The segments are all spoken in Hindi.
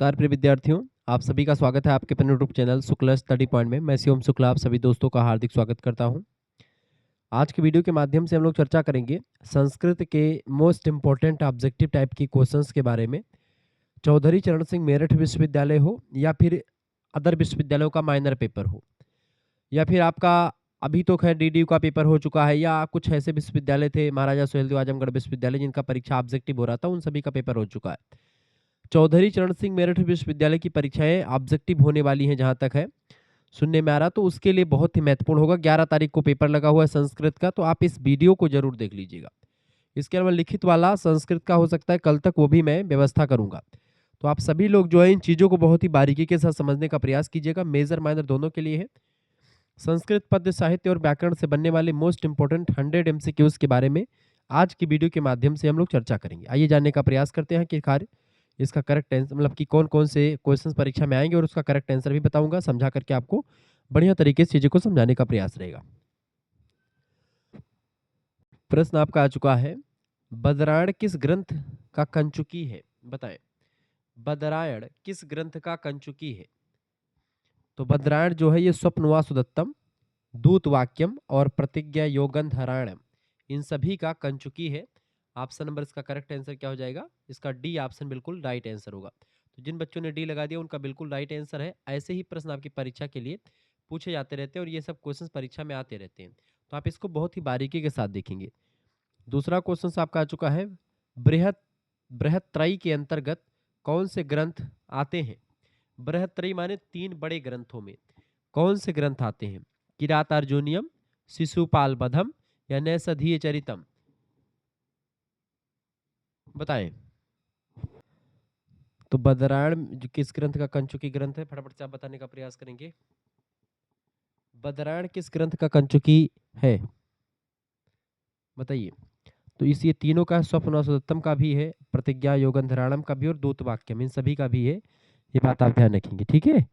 नमस्कार प्रिय विद्यार्थियों, आप सभी का स्वागत है आपके अपने YouTube channel Shukla study point में। मैं शिवम शुक्ला आप सभी दोस्तों का हार्दिक स्वागत करता हूं। आज की वीडियो के माध्यम से हम लोग चर्चा करेंगे संस्कृत के मोस्ट इम्पोर्टेंट ऑब्जेक्टिव टाइप की क्वेश्चंस के बारे में। चौधरी चरण सिंह मेरठ विश्वविद्यालय हो या फिर अदर विश्वविद्यालयों का माइनर पेपर हो, या फिर आपका अभी तो खैर डीडीयू का पेपर हो चुका है, या कुछ ऐसे विश्वविद्यालय थे महाराजा सुहेलदेव आजमगढ़ विश्वविद्यालय जिनका परीक्षा ऑब्जेक्टिव हो रहा था, उन सभी का पेपर हो चुका है। चौधरी चरण सिंह मेरठ विश्वविद्यालय की परीक्षाएं ऑब्जेक्टिव होने वाली हैं, जहां तक है सुनने में आ रहा, तो उसके लिए बहुत ही महत्वपूर्ण होगा। 11 तारीख को पेपर लगा हुआ है संस्कृत का, तो आप इस वीडियो को जरूर देख लीजिएगा। इसके अलावा लिखित वाला संस्कृत का हो सकता है कल तक, वो भी मैं व्यवस्था करूंगा। तो आप सभी लोग जो है इन चीजों को बहुत ही बारीकी के साथ समझने का प्रयास कीजिएगा। मेजर माइनर दोनों के लिए है। संस्कृत पद्य साहित्य और व्याकरण से बनने वाले मोस्ट इंपोर्टेंट 100 एमसीक्यूज के बारे में आज की वीडियो के माध्यम से हम लोग चर्चा करेंगे। आइए जानने का प्रयास करते हैं कि कार्य इसका करेक्ट आंसर मतलब कि कौन कौन से क्वेश्चंस परीक्षा में आएंगे, और उसका करेक्ट आंसर भी बताऊंगा, समझा करके आपको बढ़िया तरीके से चीजों को समझाने का प्रयास रहेगा। प्रश्न आपका आ चुका है, बदरायण किस ग्रंथ का कंचुकी है? बताएं, बदरायण किस ग्रंथ का कंचुकी है? तो बदरायण जो है ये स्वप्नवा सुदत्तम, दूत वाक्यम और प्रतिज्ञा योगंधरायणम, इन सभी का कंचुकी है। ऑप्शन नंबर इसका करेक्ट आंसर क्या हो जाएगा? इसका डी ऑप्शन बिल्कुल राइट आंसर होगा। तो जिन बच्चों ने डी लगा दिया उनका बिल्कुल राइट आंसर है। ऐसे ही प्रश्न आपकी परीक्षा के लिए पूछे जाते रहते हैं और ये सब क्वेश्चंस परीक्षा में आते रहते हैं, तो आप इसको बहुत ही बारीकी के साथ देखेंगे। दूसरा क्वेश्चन आपका आ चुका है, बृहत बृहत्त्रयी के अंतर्गत कौन से ग्रंथ आते हैं? बृहत्त्रयी माने 3 बड़े ग्रंथों में कौन से ग्रंथ आते हैं? किरातार्जुनीयम, शिशुपाल बधम या नैषधीय चरितम? बताएं। तो बदरायण किस ग्रंथ का कंचुकी ग्रंथ है? फटाफट से आप बताने का प्रयास करेंगे। बदरायण किस ग्रंथ का कंचुकी है? बताइए। तो इस ये तीनों का, स्वप्न सुदत्तम का भी है, प्रतिज्ञा योगंधराणम का भी, और दूत वाक्यम, इन सभी का भी है। ये बात आप ध्यान रखेंगे, ठीक है।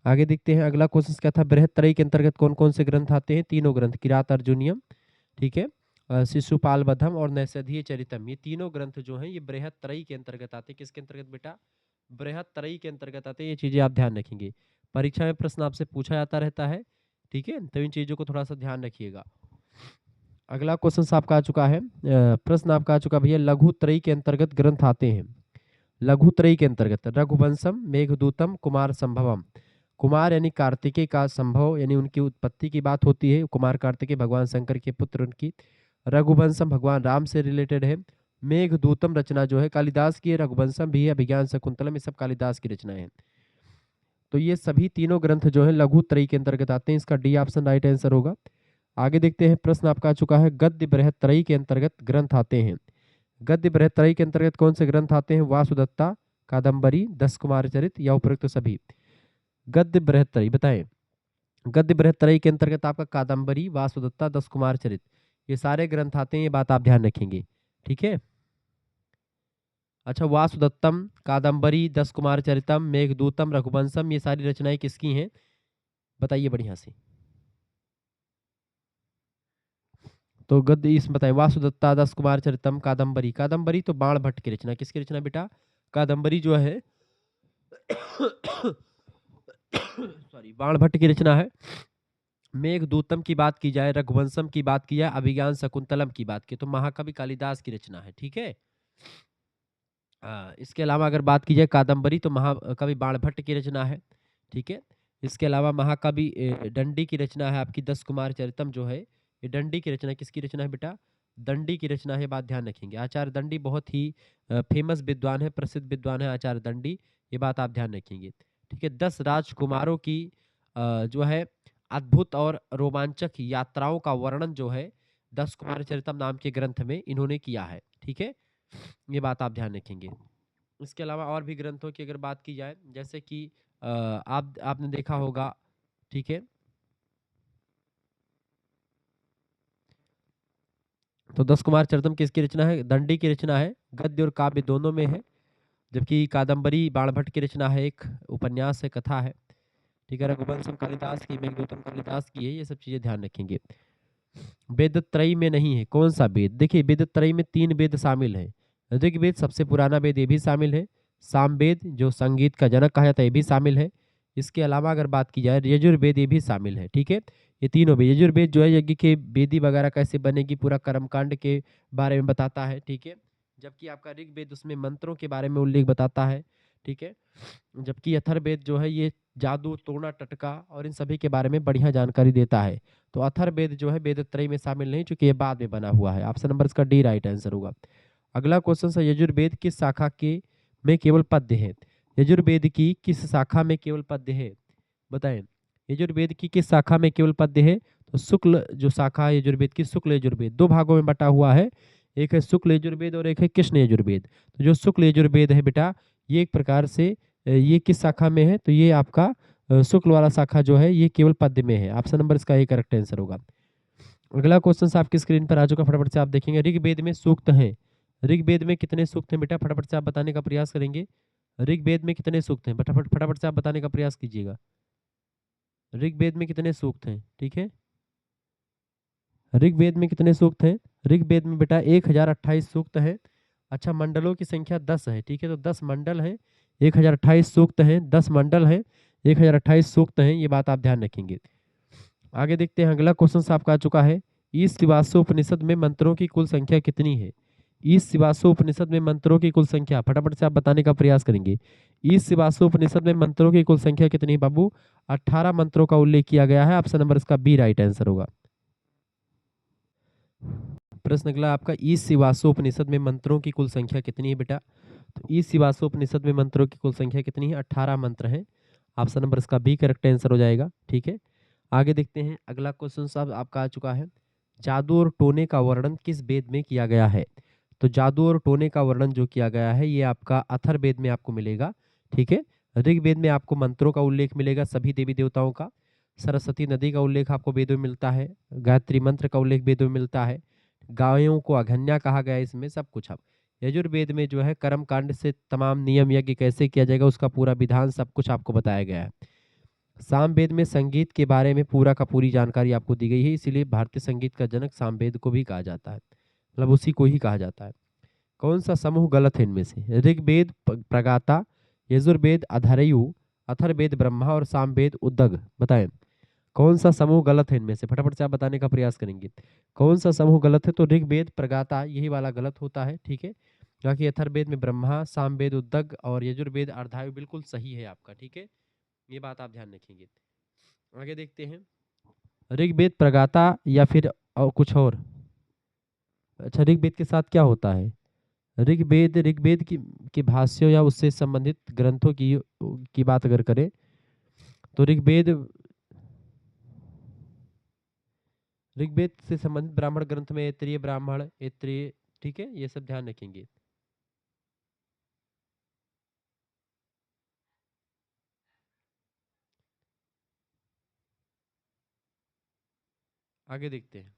आगे देखते हैं अगला क्वेश्चन क्या था। बृहत्त्रयी के अंतर्गत कौन कौन से ग्रंथ आते हैं? तीनों ग्रंथ, किरात अर्जुनियम, ठीक है, शिशुपाल बधम और नैषधीय चरितम, ये तीनों ग्रंथ जो हैं ये बृहत्त्रयी के अंतर्गत आते हैं। किसके अंतर्गत बेटा? बृहत्त्रयी के अंतर्गत आते हैं। ये चीजें आप ध्यान रखेंगे, परीक्षा में प्रश्न आपसे पूछा जाता रहता है, ठीक है, तो इन चीजों को थोड़ा सा ध्यान रखिएगा। अगला क्वेश्चन आपका आ चुका है, प्रश्न आपका आ चुका भैया, लघुत्रयी के अंतर्गत ग्रंथ आते हैं। लघुत्रयी के अंतर्गत रघुवंशम, मेघदूतम, कुमार संभवम। कुमार यानी कार्तिकेय का संभव यानी उनकी उत्पत्ति की बात होती है। कुमार कार्तिकेय भगवान शंकर के पुत्र उनकी। रघुवंशम भगवान राम से रिलेटेड है। मेघदूतम रचना जो है कालिदास की है। रघुवंशम भी है, अभिज्ञान शकुंतलम, ये सब कालिदास की रचनाएं हैं। तो ये सभी तीनों ग्रंथ जो है लघुत्रयी के अंतर्गत आते हैं। इसका डी ऑप्शन राइट आंसर होगा। आगे देखते हैं, प्रश्न आपका आ चुका है, गद्य बृहत्त्रयी के अंतर्गत ग्रंथ आते हैं। गद्य बृहत्त्रयी के अंतर्गत कौन से ग्रंथ आते हैं? वासुदत्ता, कादम्बरी, 10 कुमार चरित या उपरोक्त सभी? गद्य बृहत्त्रयी बताएं। गद्य बृहत्त्रयी के अंतर्गत आपका कादम्बरी, वासुदत्ता, 10 कुमार चरित, ये सारे ग्रंथ आते हैं। ये बात आप ध्यान रखेंगे, ठीक है। अच्छा, वासुदत्तम, कादम्बरी, 10 कुमार चरितम, मेघदूतम, रघुवंशम, ये सारी रचनाएं किसकी हैं? बताइए बढ़िया से। तो गद्य इस बताएं, वासुदत्ता, 10 कुमार चरितम, कादम्बरी। कादम्बरी तो बाण भट्ट की रचना। किसकी रचना बेटा? कादम्बरी जो है सॉरी, बाण भट्ट की रचना है। मेघदूतम की बात की जाए, रघुवंशम की बात की जाए, अभिज्ञान शकुंतलम की बात की, तो महाकवि कालिदास की रचना है, ठीक है। इसके अलावा अगर बात की जाए कादम्बरी, तो महाकवि बाणभट्ट की रचना है, ठीक है। इसके अलावा महाकवि दंडी की रचना है आपकी, 10 कुमार चरितम जो है, ये दंडी की रचना। किसकी रचना है बेटा? दंडी की रचना है। बात ध्यान रखेंगे, आचार्य दंडी बहुत ही फेमस विद्वान है, प्रसिद्ध विद्वान है आचार्य दंडी, ये बात आप ध्यान रखेंगे, ठीक है। 10 राजकुमारों की जो है अद्भुत और रोमांचक यात्राओं का वर्णन जो है 10 कुमार चरितम नाम के ग्रंथ में इन्होंने किया है, ठीक है। ये बात आप ध्यान रखेंगे। इसके अलावा और भी ग्रंथों की अगर बात की जाए, जैसे कि आपने देखा होगा, ठीक है, तो 10 कुमार चरितम किसकी रचना है? दंडी की रचना है। गद्य और काव्य दोनों में है, जबकि कादम्बरी बाणभट्ट की रचना है, एक उपन्यास है, कथा है, ठीक है। रघुवंशम कालिदास की, मेघदूतम कालिदास की है। ये सब चीजें ध्यान रखेंगे। वेदत्रयी में नहीं है, कौन सा वेद? देखिए, वेदत्रयी में 3 वेद शामिल हैं। ऋग्वेद सबसे पुराना वेद, ये भी शामिल है। सामवेद जो संगीत का जनक कहा जाता है ये भी शामिल है। इसके अलावा अगर बात की जाए यजुर्वेद ये भी शामिल है, ठीक है। ये तीनों भी, यजुर्वेद जो है यज्ञ के वेदी वगैरह कैसे बनेगी पूरा कर्मकांड के बारे में बताता है, ठीक है। जबकि आपका ऋग्वेद उसमें मंत्रों के बारे में उल्लेख बताता है, ठीक है। जबकि अथर्ववेद जो है ये जादू टोना टटका और इन सभी के बारे में बढ़िया जानकारी देता है। तो अथर्ववेद जो है वेद त्रयी में शामिल नहीं, चूंकि ये बाद में बना हुआ है। ऑप्शन नंबर इसका डी राइट आंसर होगा। अगला क्वेश्चन है यजुर्वेद किस शाखा के में केवल पद्य है? यजुर्वेद की किस शाखा में केवल पद्य है, बताएं। यजुर्वेद की किस शाखा में केवल पद्य है? तो शुक्ल जो शाखा है यजुर्वेद की, शुक्ल यजुर्वेद दो भागों में बटा हुआ है, एक है शुक्ल यजुर्वेद और एक है कृष्ण यजुर्वेद। तो जो शुक्ल यजुर्वेद है बेटा, ये एक प्रकार से ये किस शाखा में है? तो ये आपका शुक्ल वाला शाखा जो है ये केवल पद्य में है। ऑप्शन नंबर इसका ए करेक्ट आंसर होगा। अगला क्वेश्चन आपकी स्क्रीन पर आ चुका, फटाफट से आप देखेंगे। ऋग्वेद में सूक्त हैं, ऋग्वेद में कितने सूक्त हैं बेटा? फटाफट से आप बताने का प्रयास करेंगे। ऋग्वेद में कितने सूक्त हैं? फटाफट फटाफट से आप बताने का प्रयास कीजिएगा। ऋग्वेद में कितने सूक्त हैं? ठीक है, ऋग्वेद में कितने सूक्त हैं? ऋग्वेद में बेटा 1028 सूक्त है। अच्छा, मंडलों की संख्या 10 है, ठीक है। तो 10 मंडल हैं, 1028 सूक्त हैं, 10 मंडल हैं, 1028 सूक्त हैं, ये बात आप ध्यान रखेंगे। आगे देखते हैं, अगला क्वेश्चन आपका आ चुका है। ईश शिवासो उपनिषद में मंत्रों की कुल संख्या कितनी है? ईश शिवासो उपनिषद में मंत्रों की कुल संख्या फटाफट से आप बताने का प्रयास करेंगे। ईश शिवासो उपनिषद में मंत्रों की कुल संख्या कितनी है बाबू? 18 मंत्रों का उल्लेख किया गया है। ऑप्शन नंबर इसका बी राइट आंसर होगा। प्रश्न अगला आपका, ईश शिवासो उपनिषद में मंत्रों की कुल संख्या कितनी है बेटा? तो ईश शिवासो उपनिषद में मंत्रों की कुल संख्या कितनी है? 18 मंत्र हैं। ऑप्शन नंबर इसका बी करेक्ट आंसर हो जाएगा, ठीक है। आगे देखते हैं, अगला क्वेश्चन साहब आपका आ चुका है। जादू और टोने का वर्णन किस वेद में किया गया है? तो जादू और टोने का वर्णन जो किया गया है ये आपका अथर्ववेद में आपको मिलेगा, ठीक है। ऋग्वेद में आपको मंत्रों का उल्लेख मिलेगा, सभी देवी देवताओं का। सरस्वती नदी का उल्लेख आपको वेदों में मिलता है, गायत्री मंत्र का उल्लेख वेदों में मिलता है, गायों को अघन्या कहा गया है, इसमें सब कुछ। अब यजुर्वेद में जो है कर्म कांड से तमाम नियम यज्ञ कैसे किया जाएगा उसका पूरा विधान सब कुछ आपको बताया गया है। सामवेद में संगीत के बारे में पूरा का पूरी जानकारी आपको दी गई है, इसीलिए भारतीय संगीत का जनक सामवेद को भी कहा जाता है, मतलब उसी को ही कहा जाता है। कौन सा समूह गलत है इनमें से? ऋग्वेद प्रगाता, यजुर्वेद अधरयु, अथर्ववेद ब्रह्मा और सामवेद उद्दग, बताएं कौन सा समूह गलत है इनमें से? फटाफट से आप बताने का प्रयास करेंगे। कौन सा समूह गलत है? तो ऋग्वेद प्रगाता यही वाला गलत होता है, ठीक है। बाकी अथर्ववेद में ब्रह्मा, सामवेद उद्दग और यजुर्वेद अर्धायु बिल्कुल सही है आपका, ठीक है। ये बात आप ध्यान रखेंगे। आगे देखते हैं, ऋग्वेद प्रगाता या फिर और कुछ और? अच्छा, ऋग्वेद के साथ क्या होता है? ऋग्वेद ऋग्वेद की भाष्यों या उससे संबंधित ग्रंथों की बात अगर करें तो ऋग्वेद ऋग्वेद से संबंधित ब्राह्मण ग्रंथ में ऐत्रेय ब्राह्मण, ऐत्रेय, ठीक है, ये सब ध्यान रखेंगे। आगे देखते हैं,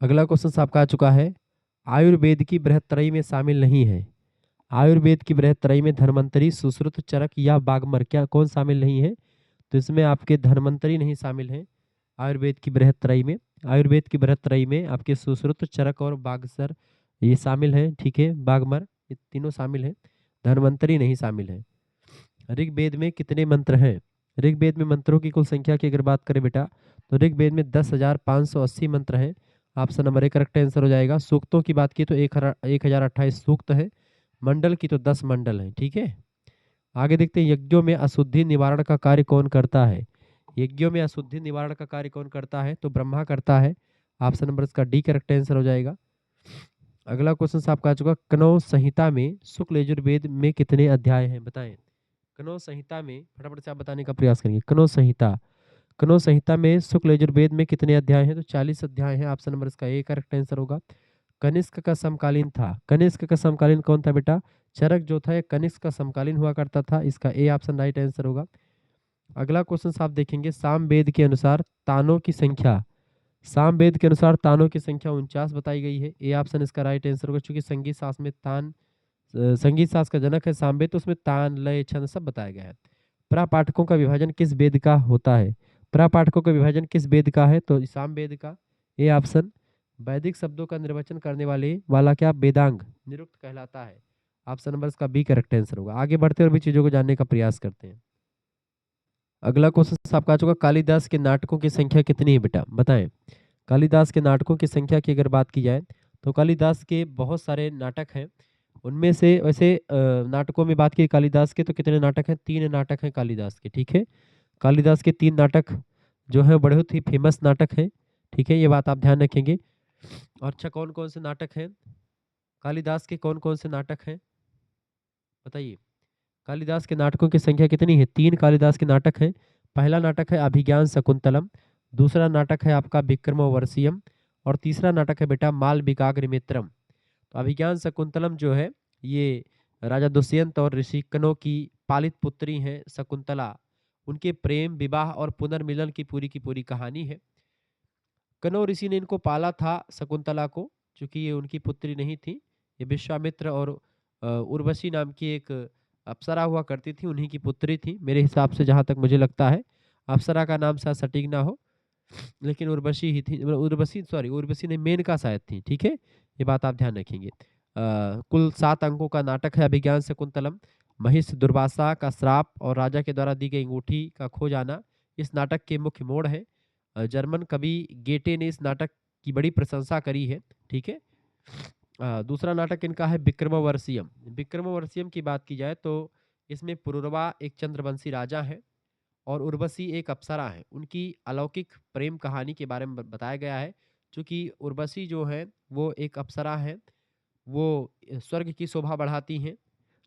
अगला क्वेश्चन आपका आ चुका है। आयुर्वेद की बृहत्त्रयी में शामिल नहीं है। आयुर्वेद की बृहत्त्रयी में धन्वंतरी, सुश्रुत, चरक या बागमर क्या कौन शामिल नहीं है? तो इसमें आपके धन्वंतरी नहीं शामिल है आयुर्वेद की बृहत्त्रयी में। आयुर्वेद की बृहत्त्रयी में आपके सुश्रुत, चरक और बागसर ये शामिल है, ठीक है, बागमर ये तीनों शामिल है, धन्वंतरी नहीं शामिल है। ऋग्वेद में कितने मंत्र हैं? ऋग्वेद में मंत्रों की कुल संख्या की अगर बात करें बेटा तो ऋग्वेद में 10,580 मंत्र हैं। Option number A correct answer हो जाएगा। सूक्तों की बात की तो 1028 सूक्त है, मंडल की तो 10 मंडल है, ठीक है। आगे देखते हैं, यज्ञों में अशुद्धि निवारण का कार्य कौन करता है? यज्ञों में अशुद्धि निवारण का कार्य कौन करता है? तो ब्रह्मा करता है। ऑप्शन नंबर इसका डी करेक्ट आंसर हो जाएगा। अगला क्वेश्चन आपका आ चुका, कनौ संहिता में शुक्ल यजुर्वेद में कितने अध्याय हैं, बताएं। कनौ संहिता में फटाफट से आप बताने का प्रयास करेंगे। कनौ संहिता में शुक्ल यजुर्वेद में कितने अध्याय हैं? तो 40 अध्याय हैं। ऑप्शन नंबर इसका ए करेक्ट आंसर होगा। कनिष्क का समकालीन था, कनिष्क का समकालीन कौन था बेटा? चरक जो था कनिष्क का समकालीन हुआ करता था, इसका ए ऑप्शन राइट आंसर होगा। अगला क्वेश्चन आप देखेंगे, सामवेद के अनुसार तानों की संख्या, सामवेद के अनुसार तानों की संख्या 49 बताई गई है, ए ऑप्शन इसका राइट आंसर होगा। चूंकि संगीत शास्त्र में संगीत शास्त्र का जनक है सामवेद, तो उसमें तान, लय, छंद सब बताया गया है। प्रापाठकों का विभाजन किस वेद का होता है? प्रापाठकों का विभाजन किस वेद का है? तो सामवेद का, ए ऑप्शन। वैदिक शब्दों का निर्वचन करने वाला क्या वेदांग निरुक्त कहलाता है। ऑप्शन नंबर इसका बी करेक्ट आंसर होगा। आगे बढ़ते और भी चीजों को जानने का प्रयास करते हैं। अगला क्वेश्चन आपका आ चुका, कालिदास के नाटकों की संख्या कितनी है बेटा, बताएं। कालिदास के नाटकों की संख्या की अगर बात की जाए तो कालिदास के बहुत सारे नाटक हैं। उनमें से वैसे नाटकों में बात की कालिदास के तो कितने नाटक हैं, 3 नाटक हैं कालिदास के, ठीक है। कालिदास के 3 नाटक जो है बहुत ही फेमस नाटक है, ठीक है, ये बात आप ध्यान रखेंगे। और अच्छा, कौन कौन से नाटक हैं कालिदास के, कौन कौन से नाटक हैं बताइए। कालिदास के नाटकों की संख्या कितनी है, 3 कालिदास के नाटक हैं। पहला नाटक है अभिज्ञान शकुंतलम, दूसरा नाटक है आपका विक्रमोर्वशीयम, और तीसरा नाटक है बेटा मालविकाग्निमित्रम। तो अभिज्ञान शकुंतलम जो है ये राजा दुष्यंत और ऋषिकनों की पालित पुत्री हैं शकुंतला, उनके प्रेम विवाह और पुनर्मिलन की पूरी कहानी है। कनौ ऋषि ने इनको पाला था शकुंतला को, क्योंकि ये उनकी पुत्री नहीं थी, ये विश्वामित्र और उर्वशी नाम की एक अप्सरा हुआ करती थी, उन्हीं की पुत्री थी मेरे हिसाब से, जहाँ तक मुझे लगता है। अप्सरा का नाम शायद सटीक ना हो, लेकिन उर्वशी ही थी, उर्वशी ने मेनका शायद थी, ठीक है, ये बात आप ध्यान रखेंगे। कुल 7 अंकों का नाटक है अभिज्ञान शकुंतलम। महिष दुर्वासा का श्राप और राजा के द्वारा दी गई अंगूठी का खो जाना इस नाटक के मुख्य मोड़ है। जर्मन कवि गेटे ने इस नाटक की बड़ी प्रशंसा करी है, ठीक है। दूसरा नाटक इनका है विक्रमोर्वशीयम। विक्रमोर्वशीयम की बात की जाए तो इसमें पुरुरवा एक चंद्रवंशी राजा है और उर्वशी एक अप्सरा है, उनकी अलौकिक प्रेम कहानी के बारे में बताया गया है। चूँकि उर्वशी जो है वो एक अप्सरा है, वो स्वर्ग की शोभा बढ़ाती हैं,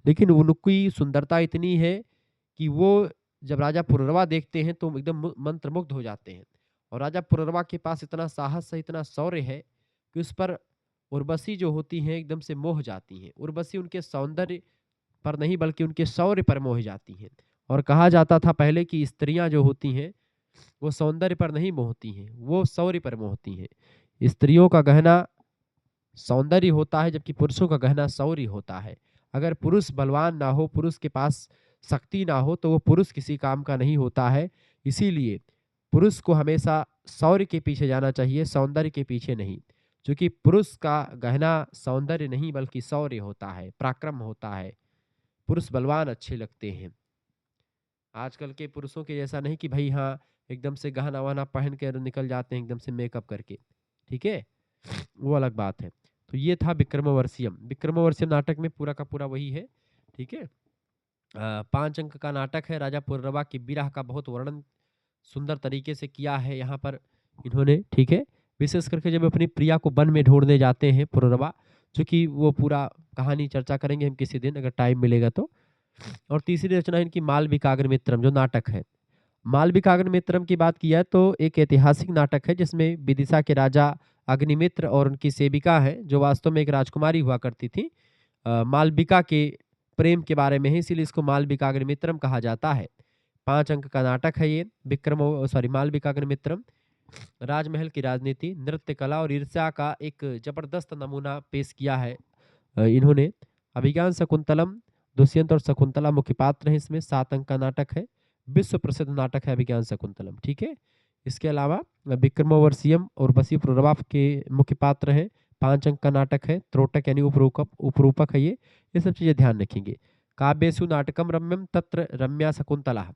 लेकिन उनकी सुंदरता इतनी है कि वो जब राजा पुरुरवा देखते हैं तो एकदम मंत्रमुग्ध हो जाते हैं। और राजा पुरुरवा के पास इतना साहस है, इतना शौर्य है कि उस पर उर्वशी जो होती हैं एकदम से मोह जाती हैं। उर्वशी उनके सौंदर्य पर नहीं बल्कि उनके शौर्य पर मोह जाती हैं। और कहा जाता था पहले कि स्त्रियां जो होती हैं वो सौंदर्य पर नहीं मोहती हैं, वो शौर्य पर मोहती हैं। स्त्रियों का गहना सौंदर्य होता है, जबकि पुरुषों का गहना शौर्य होता है। अगर पुरुष बलवान ना हो, पुरुष के पास शक्ति ना हो, तो वो पुरुष किसी काम का नहीं होता है। इसीलिए पुरुष को हमेशा शौर्य के पीछे जाना चाहिए, सौंदर्य के पीछे नहीं। क्योंकि पुरुष का गहना सौंदर्य नहीं बल्कि शौर्य होता है, पराक्रम होता है। पुरुष बलवान अच्छे लगते हैं। आजकल के पुरुषों के जैसा नहीं कि भाई हाँ एकदम से गहना वहना पहन के निकल जाते हैं एकदम से मेकअप करके, ठीक है, वो अलग बात है। तो ये था विक्रमोर्वशीयम। विक्रमोर्वशीयम नाटक में पूरा का पूरा वही है, ठीक है। 5 अंक का नाटक है। राजा पुरुरवा की विरह का बहुत वर्णन सुंदर तरीके से किया है यहाँ पर इन्होंने, ठीक है। विशेष करके जब अपनी प्रिया को वन में ढूंढने जाते हैं पुरुरवा, चूंकि वो पूरा कहानी चर्चा करेंगे हम किसी दिन अगर टाइम मिलेगा तो। और तीसरी रचना इनकी मालविकाग्निमित्रम जो नाटक है। मालविकाग्निमित्रम की बात की जाए तो एक ऐतिहासिक नाटक है जिसमें विदिशा के राजा अग्निमित्र और उनकी सेविका है जो वास्तव में एक राजकुमारी हुआ करती थी, मालविका के प्रेम के बारे में है, इसीलिए इसको मालविकाग्निमित्रम कहा जाता है। 5 अंक का नाटक है ये मालविकाग्निमित्रम। राजमहल की राजनीति, नृत्य कला और ईर्ष्या का एक जबरदस्त नमूना पेश किया है इन्होंने। अभिज्ञान शकुंतलम, दुष्यंत और शकुंतला मुख्य पात्र हैं इसमें। 7 अंक का नाटक है, विश्व प्रसिद्ध नाटक है अभिज्ञान शकुंतलम, ठीक है। इसके अलावा विक्रमोर्वशीयम और वशी पुरुरवा के मुख्य पात्र हैं। 5 अंक का नाटक है। त्रोटक यानी उपरूपक है ये सब चीजें ध्यान रखेंगे। काव्येषु नाटकम रम्यम तत्र रम्या शकुंतला।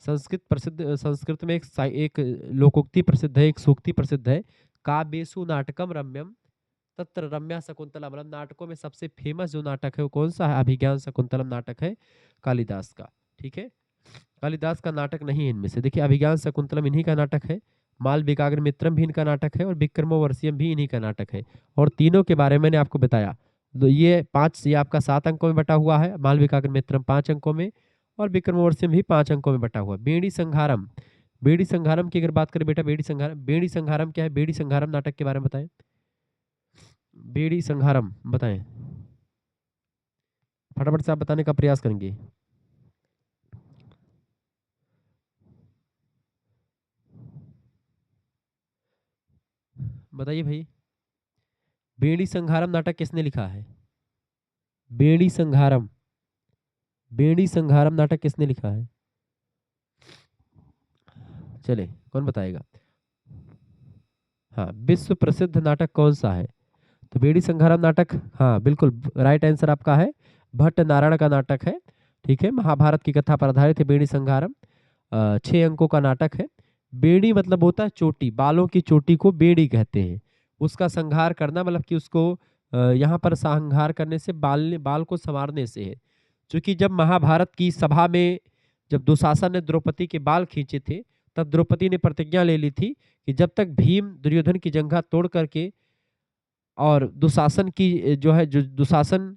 संस्कृत में एक लोकोक्ति प्रसिद्ध है, एक सूक्ति प्रसिद्ध है, काव्येषु नाटकम रम्यम तत्र रम्या शकुंतला। मतलब नाटकों में सबसे फेमस जो नाटक है वो कौन सा है, अभिज्ञान शकुंतलम नाटक है कालिदास का, ठीक है। कालिदास का नाटक नहीं है इनमें से, देखिए अभिज्ञान शकुंतलम इन्हीं का नाटक है, मालविकाग्निमित्रम भी इनका नाटक है और विक्रमोर्वशीयम भी इन्हीं का नाटक है। और तीनों के बारे में मैंने आपको बताया। तो ये आपका 7 अंकों में बटा हुआ है, मालविकाग्निमित्रम 5 अंकों में और विक्रमोर्वशीयम भी 5 अंकों में बटा हुआ। बेड़ी संघारम, बेड़ी संघारम की अगर बात करें बेटा, बेड़ी संघारम क्या है, बेड़ी संघारम नाटक के बारे में बताएं। बेड़ी संघारम बताएं, फटाफट से आप बताने का प्रयास करेंगे। बताइए भाई, बेड़ी संघारम नाटक किसने लिखा है? बेड़ी संघारम, बेड़ी संघारम नाटक किसने लिखा है? चले कौन बताएगा? हाँ, विश्व प्रसिद्ध नाटक कौन सा है? तो बेड़ी संघारम नाटक, हाँ बिल्कुल राइट आंसर आपका है भट्ट नारायण का नाटक है, ठीक है। महाभारत की कथा पर आधारित है बेड़ी संहारम। 6 अंकों का नाटक है। बेड़ी मतलब होता है चोटी, बालों की चोटी को बेड़ी कहते हैं। उसका संहार करना मतलब कि उसको यहाँ पर संहार करने से बाल को संवारने से है। क्योंकि जब महाभारत की सभा में जब दुशासन ने द्रौपदी के बाल खींचे थे, तब द्रौपदी ने प्रतिज्ञा ले ली थी कि जब तक भीम दुर्योधन की जंघा तोड़ करके और दुशासन की जो है, जो दुशासन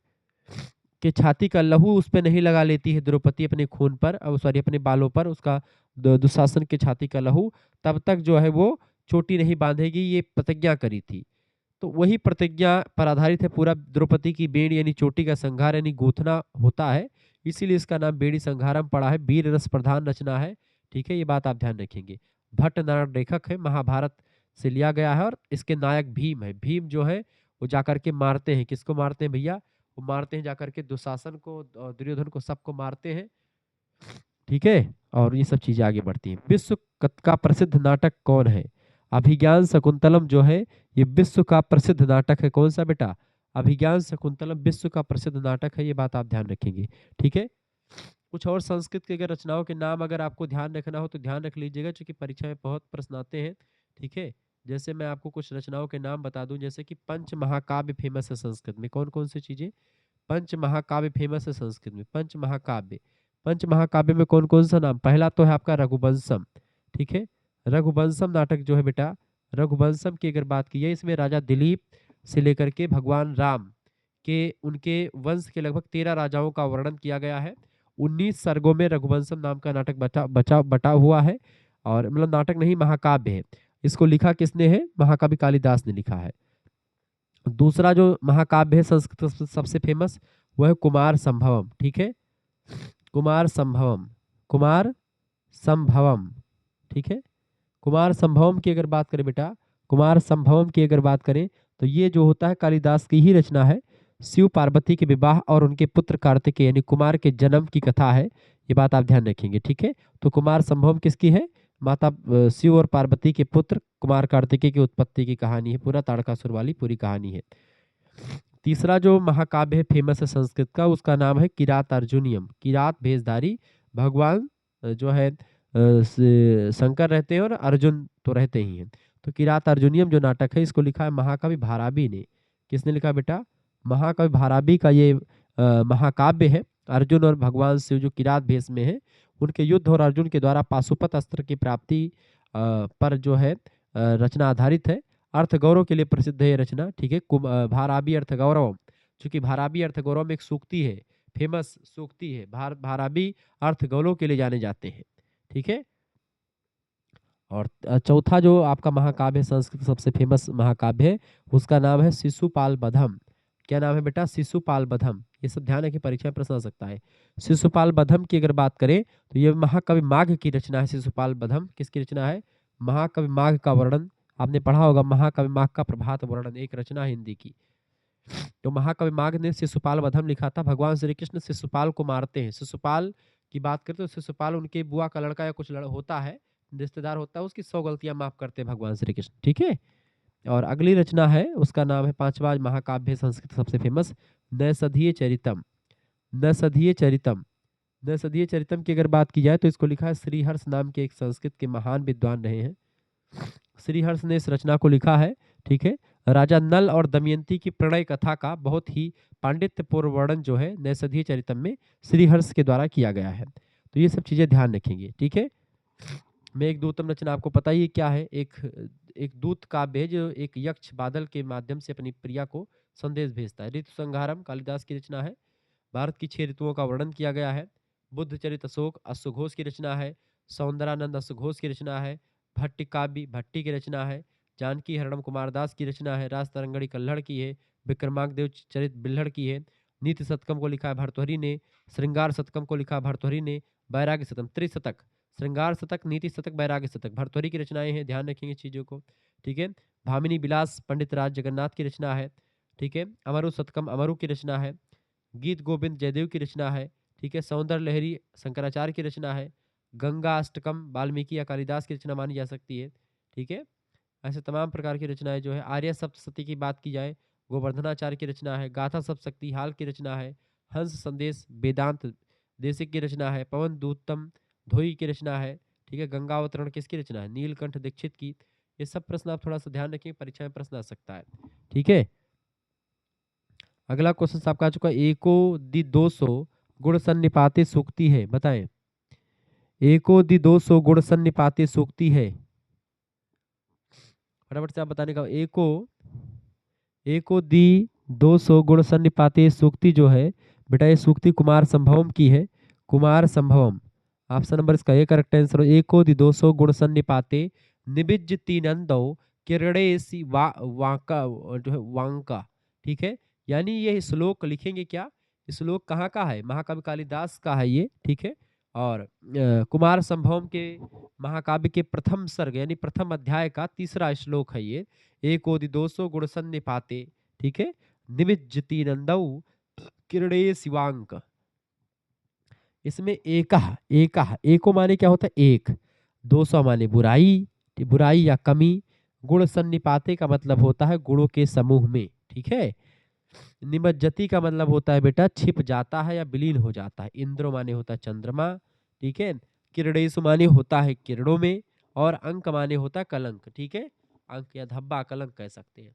के छाती का लहू उस पे नहीं लगा लेती है द्रौपदी अपने खून पर, सॉरी अपने बालों पर उसका दुशासन के छाती का लहू, तब तक जो है वो चोटी नहीं बांधेगी, ये प्रतिज्ञा करी थी। तो वही प्रतिज्ञा पर आधारित है पूरा द्रौपदी की बेड़ी यानी चोटी का संहार यानी गूंथना होता है, इसीलिए इसका नाम बेड़ी संहारम पड़ा है। वीर रस प्रधान रचना है, ठीक है, ये बात आप ध्यान रखेंगे। भट्ट नारायण लेखक है, महाभारत से लिया गया है और इसके नायक भीम है। भीम जो है वो जाकर के मारते हैं, किसको मारते हैं भैया, वो मारते हैं जाकर के दुशासन को और दुर्योधन को, सबको मारते हैं, ठीक है। और ये सब चीजें आगे बढ़ती हैं। विश्व का प्रसिद्ध नाटक कौन है? अभिज्ञान शकुंतलम जो है ये विश्व का प्रसिद्ध नाटक है। कौन सा बेटा? अभिज्ञान शकुंतलम विश्व का प्रसिद्ध नाटक है, ये बात आप ध्यान रखेंगे, ठीक है। कुछ और संस्कृत के अगर रचनाओं के नाम अगर आपको ध्यान रखना हो तो ध्यान रख लीजिएगा, क्योंकि परीक्षा में बहुत प्रश्न आते हैं, ठीक है। जैसे मैं आपको कुछ रचनाओं के नाम बता दूं, जैसे कि पंच महाकाव्य फेमस है संस्कृत में। कौन कौन सी चीजें? पंच महाकाव्य फेमस है संस्कृत में, पंच महाकाव्य। पंच महाकाव्य में कौन कौन सा नाम? पहला तो है आपका रघुवंशम, ठीक है। रघुवंशम नाटक जो है बेटा, रघुवंशम की अगर बात की जाए, इसमें राजा दिलीप से लेकर के भगवान राम के उनके वंश के लगभग 13 राजाओं का वर्णन किया गया है। 19 सर्गों में रघुवंशम नाम का नाटक बटा हुआ है, और मतलब नाटक नहीं महाकाव्य है। इसको लिखा किसने है? महाकवि कालिदास ने लिखा है। दूसरा जो महाकाव्य है संस्कृत सबसे फेमस, वो है कुमार संभवम, ठीक है। कुमार संभवम, कुमार संभवम, ठीक है। कुमार संभवम की अगर बात करें बेटा, कुमार संभवम की अगर बात करें तो ये जो होता है कालिदास की ही रचना है। शिव पार्वती के विवाह और उनके पुत्र कार्तिकेय यानी कुमार के जन्म की कथा है, ये बात आप ध्यान रखेंगे, ठीक है। तो कुमार संभवम किसकी है? माता शिव और पार्वती के पुत्र कुमार कार्तिकेय की उत्पत्ति की कहानी है, पूरा ताड़कासुर वाली पूरी कहानी है। तीसरा जो महाकाव्य है फेमस है संस्कृत का, उसका नाम है किरात अर्जुनियम। किरात भेषधारी भगवान जो है शंकर रहते हैं और अर्जुन तो रहते ही हैं। तो किरात अर्जुनियम जो नाटक है, इसको लिखा है महाकवि भारबी ने। किसने लिखा बेटा? महाकवि भारबी का ये महाकाव्य है। अर्जुन और भगवान शिव जो किरात भेष में है, उनके युद्ध और अर्जुन के द्वारा पाशुपत अस्त्र की प्राप्ति पर जो है रचना आधारित है। अर्थ गौरव के लिए प्रसिद्ध है ये रचना, ठीक है। भारबी अर्थ गौरव, चूंकि भारबी अर्थ गौरव में एक सूक्ति है, फेमस सूक्ति है, भारबी अर्थ गौरव के लिए जाने जाते हैं, ठीक है। और चौथा जो आपका महाकाव्य है संस्कृत सबसे फेमस महाकाव्य है, उसका नाम है शिशुपाल बधम। क्या नाम है बेटा? शिशुपाल बधम। ये सब ध्यान रखिए, परीक्षा में प्रश्न आ सकता है। शिशुपाल बधम की अगर बात करें तो ये महाकवि माघ की रचना है। शिशुपाल बधम किसकी रचना है? महाकवि माघ का वर्णन आपने पढ़ा होगा, महाकवि माघ का प्रभात वर्णन, एक रचना है हिंदी की। तो महाकवि माघ ने शिशुपाल वधम लिखा था। भगवान श्री कृष्ण शिशुपाल को मारते हैं। शिशुपाल की बात करें तो शिशुपाल उनके बुआ का लड़का या कुछ होता है, रिश्तेदार होता है, उसकी 100 गलतियां माफ करते हैं भगवान श्री कृष्ण, ठीक है। और अगली रचना है, उसका नाम है पांचवा महाकाव्य संस्कृत सबसे फेमस, नैषधीय चरितम। नैषधीय चरितम, नैषधीय चरितम की अगर बात की जाए तो इसको लिखा है श्रीहर्ष नाम के एक संस्कृत के महान विद्वान रहे हैं। श्रीहर्ष ने इस रचना को लिखा है, ठीक है। राजा नल और दमयंती की प्रणय कथा का बहुत ही पांडित्यपूर्ण वर्णन जो है नैषधीय चरितम में श्रीहर्ष के द्वारा किया गया है। तो ये सब चीजें ध्यान रखेंगे, ठीक है। मैं एक दूतम रचना आपको पता ही क्या है, एक दूत काव्य है जो एक यक्ष बादल के माध्यम से अपनी प्रिया को संदेश भेजता है। ऋतु संहारम कालिदास की रचना है। भारत की 6 ऋतुओं का वर्णन किया गया है। बुद्ध चरित अशोक अश्वघोष की रचना है। सौंदरानंद अश्वघोष की रचना है। भट्ट काव्य भट्टी की रचना है। जानकी हरणम कुमार दास की रचना है। राज तरंगड़ी कल्हड़ की है। विक्रमांक देव चरित बिल्हड़ की है। नीति शतकम को लिखा है भर्तृहरि ने। श्रृंगार शतकम को लिखा भर्तृहरि ने। वैराग्य शतम त्रिशतक, श्रृंगार शतक, नीति शतक, वैराग्य शतक भर्तृहरि की रचनाएं हैं, ध्यान रखेंगे चीजों को, ठीक है। भामिनी विलास पंडित राज जगन्नाथ की रचना है, ठीक है। अमरु शतकम अमरु की रचना है। गीत गोविंद जयदेव की रचना है, ठीक है। सौंदर्य लहरी शंकराचार्य की रचना है। गंगा अष्टकम वाल्मीकि या कालिदास की रचना मानी जा सकती है, ठीक है। ऐसे तमाम प्रकार की रचनाएं जो है। आर्य सप्तशती की बात की जाए, गोवर्धनाचार्य की रचना है। गाथा सप्तशती हाल की रचना है। हंस संदेश वेदांत देशिक की रचना है। पवन दूतम धोई की रचना है। ठीक है, गंगावतरण किसकी रचना है? नीलकंठ दीक्षित की। ये सब प्रश्न आप थोड़ा सा ध्यान रखिए, परीक्षा में प्रश्न आ सकता है। ठीक है, अगला क्वेश्चन आपका आ चुका है, एको दि 200 गुण सन्निपाते सूक्ति है, बताएं। एको दि 200 गुण सन्निपाते सूक्ति है, फटाफट से आप बताने का। एको दी 200 गुण सन्निपाते सूक्ति जो है बेटा, ये सूक्ति कुमार संभवम की है। कुमार संभवम, ऑप्शन नंबर इसका ए करेक्ट आंसर। एको दी 200 गुण सन्निपाते निबिज्जति नंदो किरणे वांका जो है वांका। ठीक है, यानी ये श्लोक लिखेंगे क्या, श्लोक कहाँ का है? महाकवि कालिदास का है ये। ठीक है, और कुमार संभवम के महाकाव्य के प्रथम सर्ग यानी प्रथम अध्याय का तीसरा श्लोक है ये। एको दि 200 गुण सन्निपाते, ठीक है, निमिज्जति नंदौ किरणे शिवांक। इसमें एका एका एको माने क्या होता है? एक। 200 माने बुराई, बुराई या कमी। गुण सन्निपाते का मतलब होता है गुणों के समूह में। ठीक है, निमज्जति का मतलब होता है बेटा छिप जाता है या विलीन हो जाता है। इंद्रो माने होता है चंद्रमा। ठीक है, किरणेशु माने होता है किरणों में, और अंक माने होता है कलंक। ठीक है, अंक या धब्बा कलंक कह सकते हैं।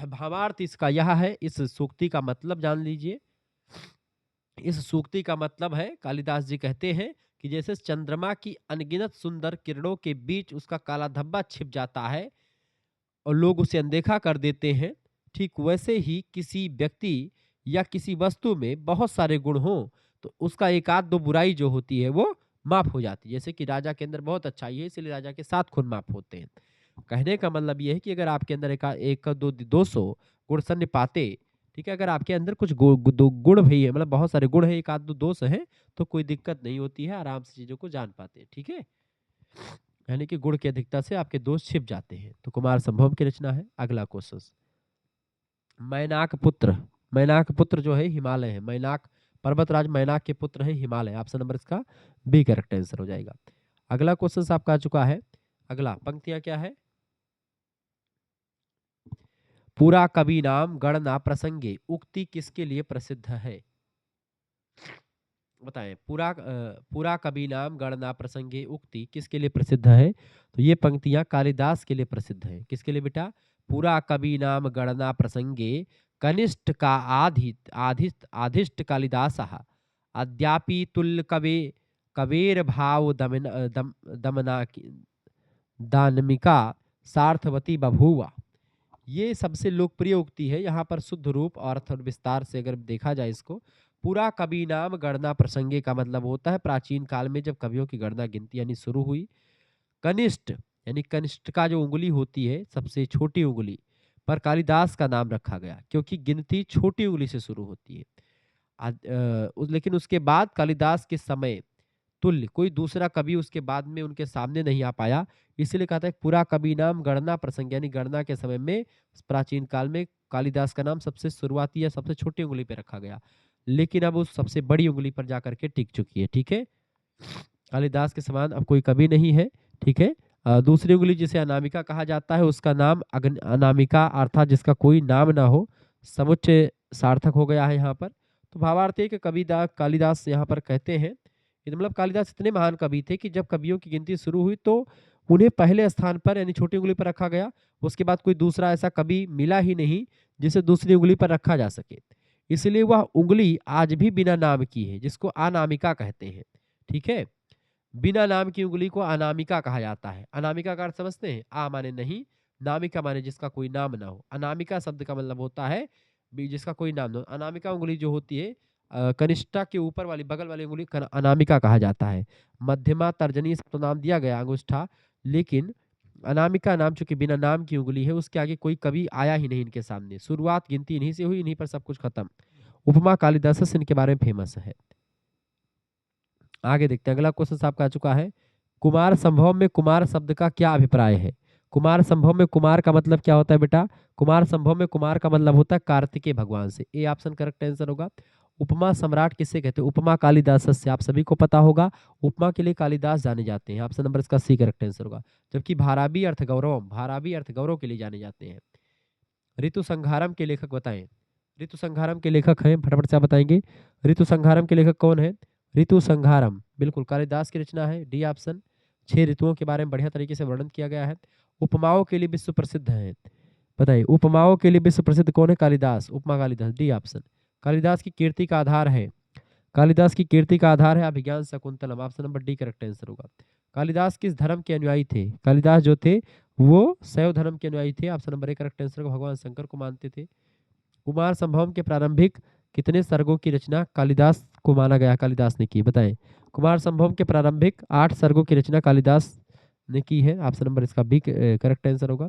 भावार्थ इसका यह है, इस सूक्ति का मतलब जान लीजिए। इस सूक्ति का मतलब है, कालिदास जी कहते हैं कि जैसे चंद्रमा की अनगिनत सुंदर किरणों के बीच उसका काला धब्बा छिप जाता है और लोग उसे अनदेखा कर देते हैं, ठीक वैसे ही किसी व्यक्ति या किसी वस्तु में बहुत सारे गुण हों तो उसका एक आध दो बुराई जो होती है वो माफ हो जाती है। जैसे कि राजा के अंदर बहुत अच्छाई है इसलिए राजा के 7 खून माफ होते हैं। कहने का मतलब ये है कि अगर आपके अंदर एक दो 200 गुण सन्निपाते, ठीक है, अगर आपके अंदर कुछ गुण भी है, मतलब बहुत सारे गुण है, एक आध दो दोष है, तो कोई दिक्कत नहीं होती है, आराम से चीजों को जान पाते हैं। ठीक है, यानी कि गुण की अधिकता से आपके दोष छिप जाते हैं। तो कुमार संभव की रचना है। अगला क्वेश्चन, मैनाक पुत्र। मैनाक पुत्र जो है हिमालय है। मैनाक पर्वतराज मैनाक के पुत्र है हिमालय। ऑप्शन नंबर इसका बी करेक्ट आंसर हो जाएगा। अगला क्वेश्चन आपका आ चुका है। अगला पंक्तियां क्या है? पूरा कवि नाम गणना प्रसंगे उक्ति किसके लिए प्रसिद्ध है? बताएं, पूरा कवि नाम गणना प्रसंगे उक्ति किसके लिए प्रसिद्ध है? तो ये पंक्तियां कालिदास के लिए प्रसिद्ध है। किसके लिए बेटा? पूरा कवि नाम गणना प्रसंगे कनिष्ठ का आधिष्ट कालिदास अद्यापि तुल्य कवेर भाव दमना दानमिका सार्थवती बभूवा। ये सबसे लोकप्रिय उक्ति है। यहाँ पर शुद्ध रूप और अर्थ और विस्तार से अगर देखा जाए इसको, पूरा कवि नाम गणना प्रसंगे का मतलब होता है प्राचीन काल में जब कवियों की गणना गिनती यानी शुरू हुई, कनिष्ठ यानी कनिष्ठ का जो उंगली होती है सबसे छोटी उंगली पर कालिदास का नाम रखा गया क्योंकि गिनती छोटी उंगली से शुरू होती है। लेकिन उसके बाद कालिदास के समय तुल्य कोई दूसरा कवि उसके बाद में उनके सामने नहीं आ पाया, इसलिए कहता है पूरा कवि नाम गणना प्रसंग यानी गणना के समय में प्राचीन काल में कालिदास का नाम सबसे शुरुआती या सबसे छोटी उंगली पे रखा गया, लेकिन अब उस सबसे बड़ी उंगली पर जाकर के टिक चुकी है। ठीक है, कालिदास के समान अब कोई कवि नहीं है। ठीक है, दूसरी उंगली जिसे अनामिका कहा जाता है उसका नाम अनामिका अर्थात जिसका कोई नाम ना हो, समुच्चय सार्थक हो गया है यहाँ पर। तो भावार्थ है कि कालिदास यहाँ पर कहते हैं, मतलब कालिदास इतने महान कवि थे कि जब कवियों की गिनती शुरू हुई तो उन्हें पहले स्थान पर यानी छोटी उंगली पर रखा गया। उसके बाद कोई दूसरा ऐसा कवि मिला ही नहीं जिसे दूसरी उंगली पर रखा जा सके, इसलिए वह उंगली आज भी बिना नाम की है जिसको अनामिका कहते हैं। ठीक है, बिना नाम की उंगली को अनामिका कहा जाता है। अनामिका का अर्थ समझते हैं? आ माने नहीं, नामिका माने जिसका कोई नाम ना हो। अनामिका शब्द का मतलब होता है जिसका कोई नाम ना हो। अनामिका उंगली जो होती है कनिष्ठा के ऊपर वाली बगल वाली उंगली अनामिका कहा जाता है। मध्यमा तर्जनी सब तो नाम दिया गया अंगुष्ठा, लेकिन अनामिका नाम चूंकि बिना नाम की उंगली है उसके आगे कोई कभी आया ही नहीं इनके सामने। शुरुआत गिनती इन्हीं से हुई, इन्हीं पर सब कुछ खत्म। उपमा कालिदास से इनके बारे में फेमस है। आगे देखते हैं, अगला क्वेश्चन आपका आ चुका है। कुमार संभव में कुमार शब्द का क्या अभिप्राय है? कुमार संभव में कुमार का मतलब क्या होता है बेटा? कुमार संभव में कुमार का मतलब होता है कार्तिकेय भगवान से। ए ऑप्शन करेक्ट आंसर होगा। उपमा सम्राट किसे कहते हैं? उपमा कालिदास से, आप सभी को पता होगा। उपमा के लिए कालिदास जाने जाते हैं। ऑप्शन नंबर इसका सी करेक्ट आंसर होगा। जबकि भारवी अर्थ गौरव के लिए जाने जाते हैं। ऋतु संहारम के लेखक बताएं। ऋतु संहारम के लेखक हैं, फटाफट से आप बताएंगे। ऋतु संहारम के लेखक कौन है? ऋतु संहारम बिल्कुल कालिदास की रचना है, डी ऑप्शन। 6 ऋतुओं के बारे में बढ़िया तरीके से वर्णन किया गया है। उपमाओं के लिए विश्व प्रसिद्ध है, बताइए उपमाओं के लिए विश्व प्रसिद्ध कौन है? कालिदास, उपमा कालिदास, डी ऑप्शन। कालिदास की कीर्ति का आधार है, कालिदास की कीर्ति का आधार है Abhijnana Shakuntalam, option number D correct answer होगा। कालिदास किस धर्म के अनुयायी थे? कालिदास जो थे वो शैव धर्म के अनुयायी थे, option number A correct answer होगा, भगवान शंकर को मानते थे। कुमार संभवम के प्रारंभिक कितने सर्गों की रचना कालिदास को माना गया, कालिदास ने की, बताएं। कुमार संभवम के प्रारंभिक 8 सर्गों की रचना कालिदास ने की है, ऑप्शन नंबर इसका बी करेक्ट आंसर होगा।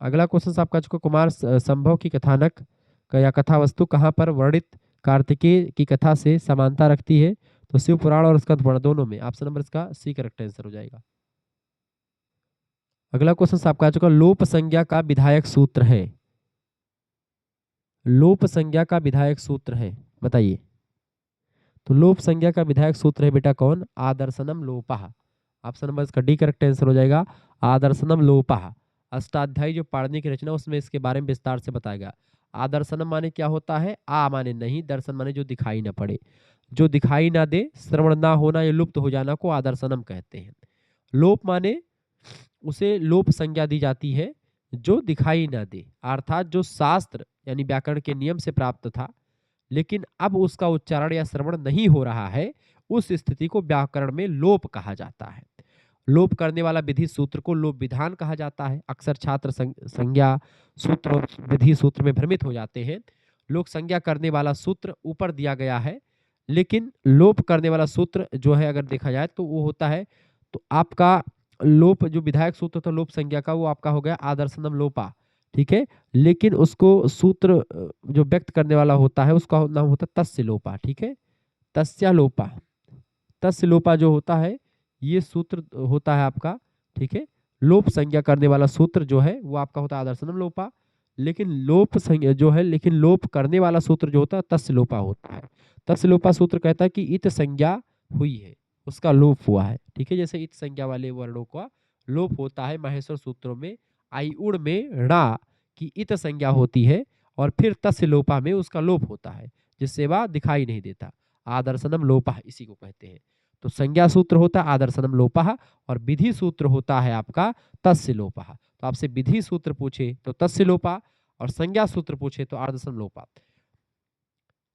अगला क्वेश्चन आपका चुका, कुमार संभव की कथानक या कथा वस्तु कहाँ पर वर्णित कार्तिकेय की कथा से समानता रखती है? तो शिव पुराण और स्कंद पुराण दोनों में, ऑप्शन नंबर इसका सी करेक्ट आंसर हो जाएगा। अगला क्वेश्चन आपका आ चुका, लोप संज्ञा का विधायक सूत्र है, लोप संज्ञा का विधायक सूत्र है, बताइए। तो लोप संज्ञा का विधायक सूत्र है बेटा कौन? आदर्शनम लोपः, ऑप्शन नंबर इसका डी करेक्ट आंसर हो जाएगा, आदर्शनम लोपः। अष्टाध्यायी जो पाणिनि की रचना उसमें इसके बारे में विस्तार से बताया गया। आदर्शनम माने क्या होता है? आ माने नहीं, दर्शन माने जो दिखाई ना पड़े, जो दिखाई ना दे, श्रवण ना होना या लुप्त हो जाना को आदर्शनम कहते हैं। लोप माने उसे लोप संज्ञा दी जाती है जो दिखाई ना दे, अर्थात जो शास्त्र यानी व्याकरण के नियम से प्राप्त था लेकिन अब उसका उच्चारण या श्रवण नहीं हो रहा है, उस स्थिति को व्याकरण में लोप कहा जाता है। लोप करने वाला विधि सूत्र को लोप विधान कहा जाता है। अक्सर छात्र संज्ञा सूत्र और विधि सूत्र में भ्रमित हो जाते हैं। लोक संज्ञा करने वाला सूत्र ऊपर दिया गया है, लेकिन लोप करने वाला सूत्र जो है अगर देखा जाए तो वो होता है, तो आपका लोप जो विधायक सूत्र था लोप संज्ञा का वो आपका हो गया आदर्शनम लोपा, ठीक है। लेकिन उसको सूत्र जो व्यक्त करने वाला होता है उसका नाम होता है तस्य लोपा, ठीक है, तस्या लोपा। तस्य लोपा जो होता है ये सूत्र होता है आपका, ठीक है। लोप संज्ञा करने वाला सूत्र जो है वो आपका होता है आदर्शनम लोपा, लेकिन लोप संज्ञा जो है, लेकिन लोप करने वाला सूत्र जो होता है तस्य लोपा होता है। तस्य लोपा सूत्र कहता है कि इत संज्ञा हुई है, उसका लोप हुआ है, ठीक है। जैसे इत संज्ञा वाले वर्णों का लोप होता है माहेश्वर सूत्रों में, आईउड़ में णा की इत संज्ञा होती है और फिर तस्य लोपा में उसका लोप होता है, जिससे वह दिखाई नहीं देता। आदर्शनम लोपा इसी को कहते हैं। तो संज्ञा सूत्र होता है आदर्शनम लोपः और विधि सूत्र होता है आपका तस्य लोपः। तो आपसे विधि सूत्र पूछे तो तस्य लोपा और संज्ञा सूत्र पूछे तो आदर्शनम लोपा।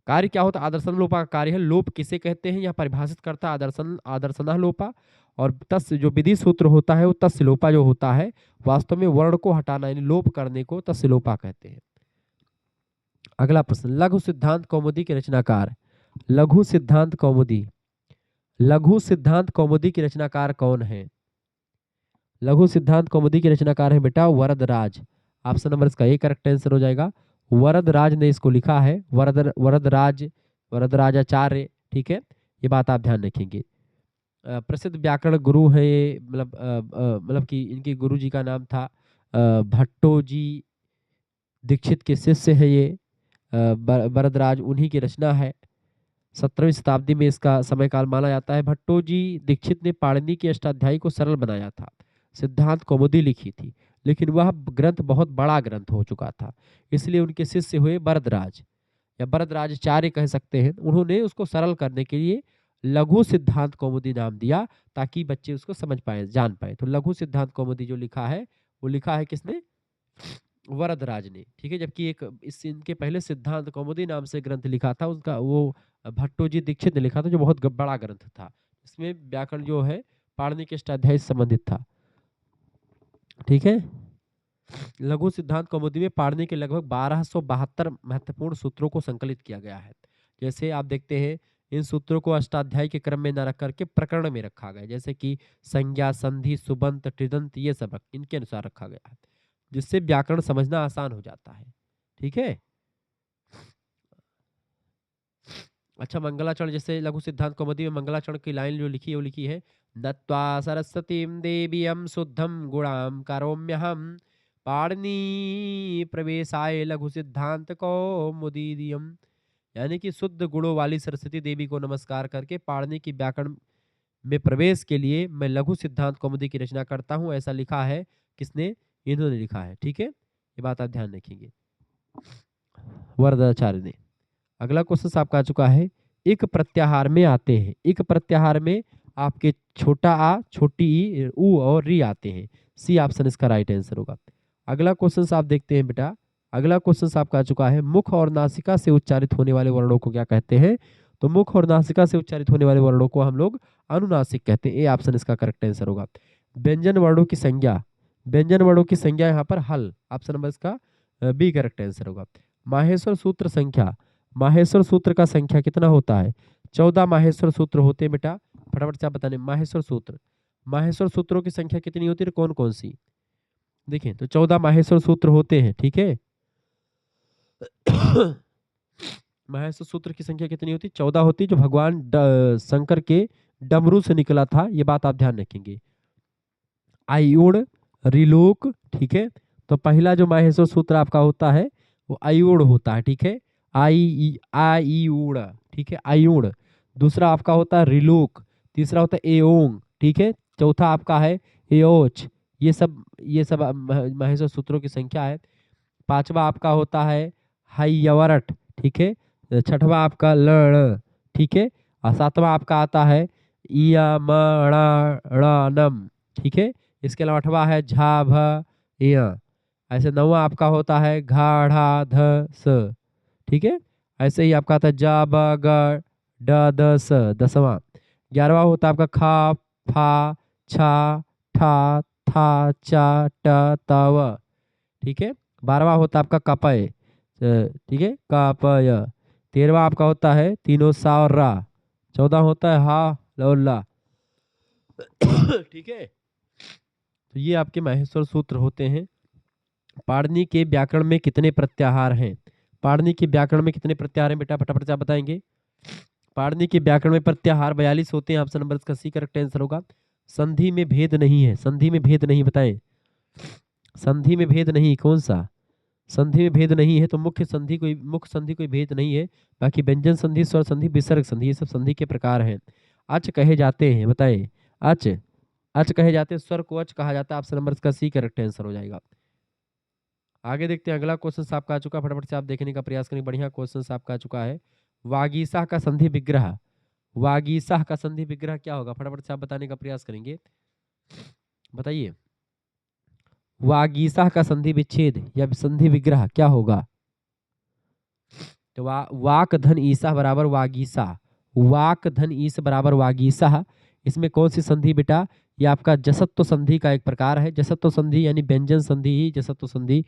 कार्य क्या होता है? आदर्शन लोपा का कार्य है लोप किसे कहते हैं यह परिभाषित करता है आदर्शन आदर्शना लोपा। और तस्य जो विधि सूत्र होता है वो तस्य लोपा जो होता है वास्तव में वर्ण को हटाना यानी लोप करने को तस्य लोपा कहते हैं। अगला प्रश्न, लघु सिद्धांत कौमुदी के रचनाकार, लघु सिद्धांत कौमुदी, लघु सिद्धांत कौमुदी के रचनाकार कौन है? लघु सिद्धांत कौमुदी के रचनाकार है बेटा वरदराज, ऑप्शन नंबर इसका ए करेक्ट आंसर हो जाएगा। वरदराज ने इसको लिखा है, वरदराज, वरदराजाचार्य, ठीक है, ये बात आप ध्यान रखेंगे। प्रसिद्ध व्याकरण गुरु है ये, मतलब कि इनके गुरु जी का नाम था भट्टो जी दीक्षित के शिष्य है ये। वरदराज उन्हीं की रचना है। 17वीं शताब्दी में इसका समय काल माना जाता है। भट्टो जी दीक्षित ने पाणिनि की अष्टाध्यायी को सरल बनाया था, सिद्धांत कौमुदी लिखी थी, लेकिन वह ग्रंथ बहुत बड़ा ग्रंथ हो चुका था, इसलिए उनके शिष्य हुए वरदराज या वरदराजाचार्य कह सकते हैं। उन्होंने उसको सरल करने के लिए लघु सिद्धांत कौमुदी नाम दिया ताकि बच्चे उसको समझ पाए जान पाए। तो लघु सिद्धांत कौमुदी जो लिखा है वो लिखा है किसने? वरदराज ने, ठीक है। जबकि एक इस इनके पहले सिद्धांत कौमुदी नाम से ग्रंथ लिखा था उनका वो भट्टो जी दीक्षित ने लिखा था जो बहुत बड़ा ग्रंथ था। इसमें व्याकरण जो है पाणिनि के अष्टाध्यायी से संबंधित था, ठीक है। लघु सिद्धांत कौमुदी में पाणिनि के लगभग 1272 महत्वपूर्ण सूत्रों को संकलित किया गया है। जैसे आप देखते हैं इन सूत्रों को अष्टाध्यायी के क्रम में न रख करके प्रकरण में रखा गया, जैसे कि संज्ञा, संधि, सुबंत, त्रिदंत, ये सब इनके अनुसार रखा गया है, जिससे व्याकरण समझना आसान हो जाता है, ठीक है। अच्छा, मंगलाचरण, जैसे लघु सिद्धांत कौमुदी में मंगलाचरण की लाइन जो लिखी है वो लिखी है, नत्वा सरस्वतीं देवीयं शुद्धं गुणां करोम्यहं पाणिनि प्रवेशाय लघु सिद्धांत कौमुदीयम्। यानी कि शुद्ध गुणों वाली सरस्वती देवी को नमस्कार करके पाणिनि की व्याकरण में प्रवेश के लिए मैं लघु सिद्धांत कौमुदी की रचना करता हूँ, ऐसा लिखा है। किसने? इन्होंने लिखा है, ठीक है। ये बात आप ध्यान रखेंगे। वरदाचार्य। अगला क्वेश्चन आपका आ चुका है, एक प्रत्याहार में आते हैं, एक प्रत्याहार में आपके छोटा आ, छोटी ई, ऊ और री आते हैं। सी ऑप्शन इसका राइट आंसर होगा। अगला क्वेश्चन आप देखते हैं बेटा, अगला क्वेश्चन आपका आ चुका है, मुख और नासिका से उच्चारित होने वाले वर्णों को क्या कहते हैं? तो मुख और नासिका से उच्चारित होने वाले वर्णों को हम लोग अनुनासिक कहते हैं। ए ऑप्शन इसका करेक्ट आंसर होगा। व्यंजन वर्णों की संज्ञा, व्यंजन वर्णों की संज्ञा यहाँ पर हल, ऑप्शन नंबर इसका बी करेक्ट आंसर होगा। माहेश्वर सूत्र संख्या, माहेश्वर सूत्र का संख्या कितना होता है? 14 माहेश्वर सूत्र होते हैं बेटा, फटाफट से आप बताने। माहेश्वर सूत्र, माहेश्वर सूत्रों की संख्या कितनी होती है, कौन कौन सी? देखें तो 14 माहेश्वर सूत्र होते हैं, ठीक है। माहेश्वर सूत्र की संख्या कितनी होती? 14 होती, जो भगवान शंकर के डमरू से निकला था, ये बात आप ध्यान रखेंगे। आयुड़, रिलोक, ठीक है। तो पहला जो माहेश्वर सूत्र आपका होता है वो आयुड़ होता है, ठीक है। आयुड़, ठीक है, आयुड़। दूसरा आपका होता है रिलोक, तीसरा होता है एओंग, ठीक है। चौथा आपका है एओच। ये सब माहेश्वर सूत्रों की संख्या है। पांचवा आपका होता है हयवरट, ठीक है। छठवां आपका लड़, ठीक है। और सातवां आपका आता है इयमणनम, ठीक है। इसके अलावा आठवां है झाभ य। ऐसे नौवां आपका होता है घाढ़ा ध स, ठीक है। ऐसे ही आपका आता है जा ब ग ड द स, दसवां। 11वां होता है आपका खा फा छा ठा था चा ट त व, ठीक है। 12वां होता है आपका कपय, ठीक है, कपय। 13वां आपका होता है तीनों सा और रा। 14 होता है हा और ला, ठीक है। तो ये आपके माहेश्वर सूत्र होते हैं। पाणिनि के व्याकरण में कितने प्रत्याहार हैं? पाणिनि के व्याकरण में कितने प्रत्याहार हैं बेटा, फटाफट से आप बताएंगे। पाणिनि के व्याकरण में प्रत्याहार 42 होते हैं, ऑप्शन नंबर इसका सी करेक्ट आंसर होगा। संधि में भेद नहीं है, संधि में भेद नहीं, बताएं। संधि में भेद नहीं, कौन सा? संधि में भेद नहीं है तो मुख्य संधि कोई भेद नहीं है। बाकी व्यंजन संधि, स्वर संधि, विसर्ग संधि, ये सब संधि के प्रकार हैं। अच कहे जाते हैं, बताएं। अच, अच कहे जाते हैं, स्वर को अच कहा जाता है, ऑप्शन नंबर इसका सी करेक्ट आंसर हो जाएगा। आगे देखते हैं, अगला क्वेश्चन आपका आ चुका, फटाफट से आप देखने का प्रयास करें। बढ़िया क्वेश्चन आपका आ चुका है। वागीसा का संधि विग्रह, वागीसा का संधि विग्रह क्या होगा, फटाफट से आप बताने का प्रयास करेंगे, बताइए। वागीसा का संधि विच्छेद या संधि विग्रह क्या होगा? तो वाक धन ईसा बराबर वागीसा, वाक धन ईस बराबर वागीसा। इसमें कौन सी संधि बेटा? ये आपका जसत्व संधि का एक प्रकार है। जसत्व संधि यानी व्यंजन संधि ही जसत्व संधि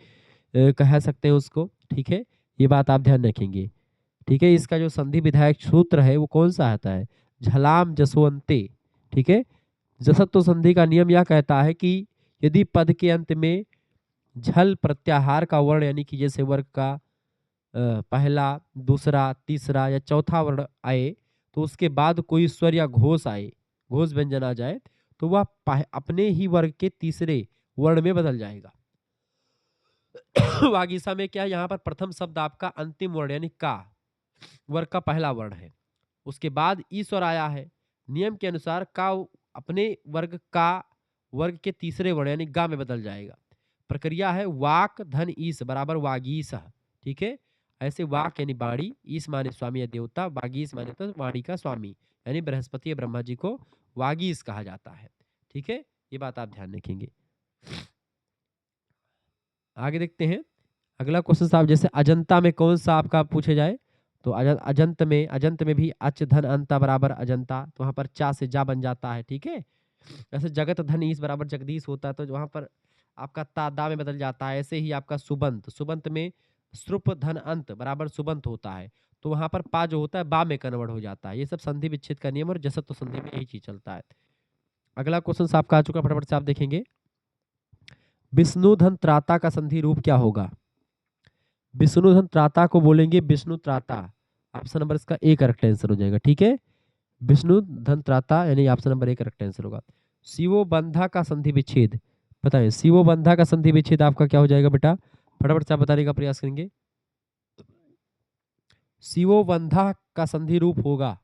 कह सकते हैं उसको, ठीक है। ये बात आप ध्यान रखेंगे, ठीक है। इसका जो संधि विधायक सूत्र है वो कौन सा आता है? झलाम जसवंते, ठीक है। जसत्व संधि का नियम यह कहता है कि यदि पद के अंत में झल प्रत्याहार का वर्ण यानी कि जैसे वर्ग का पहला, दूसरा, तीसरा या चौथा वर्ण आए, तो उसके बाद कोई स्वर या घोष आए, घोष व्यंजन आ जाए, तो वह अपने ही वर्ग के तीसरे वर्ण में बदल जाएगा। वागीसा में क्या है, यहाँ पर प्रथम शब्द आपका अंतिम वर्ण यानी का वर्ग का पहला वर्ण है, उसके बाद ई स्वर आया है। नियम के अनुसार का अपने वर्ग का वर्ग के तीसरे वर्ण यानी गा में बदल जाएगा। प्रक्रिया है वाक धन ईस बराबर वागीस, ठीक है। ऐसे वाक यानी वाणी, ईस माने स्वामी या देवता, वागीस माने तो वाणी का स्वामी यानी बृहस्पति या ब्रह्मा जी को वागीस कहा जाता है, ठीक है। ये बात आप ध्यान रखेंगे। आगे देखते हैं, अगला क्वेश्चन साहब, जैसे अजंता में कौन सा आपका पूछे जाए, तो अजंत में भी अच धन अंता बराबर अजंता, तो वहां पर चा से जा बन जाता है, ठीक है। जैसे जगत धन ईस बराबर जगदीश होता है, तो वहां पर आपका तादा में बदल जाता है। ऐसे ही आपका सुबंत, सुबंत में श्रुप धन अंत बराबर सुबंत होता है, तो वहां पर पा जो होता है बा में कन्वर्ट हो जाता है। ये सब संधि विच्छेद का नियम और जसत्व संधि में यही चीज चलता है। अगला क्वेश्चन आपका आ चुका, फटाफट से आप देखेंगे। विष्णु धन त्राता का संधि रूप क्या होगा? विष्णु धन त्राता को बोलेंगे विष्णु त्राता, ऑप्शन नंबर इसका ए करेक्ट आंसर हो जाएगा, ठीक है। विष्णु धन त्राता यानी option number A correct answer होगा। शिवो बंधा का संधि विच्छेद, बताइए शिवो बंधा का संधि विच्छेद आपका क्या हो जाएगा बेटा, फटाफट से आप बताने का प्रयास करेंगे। शिवो बंधा का संधि रूप होगा,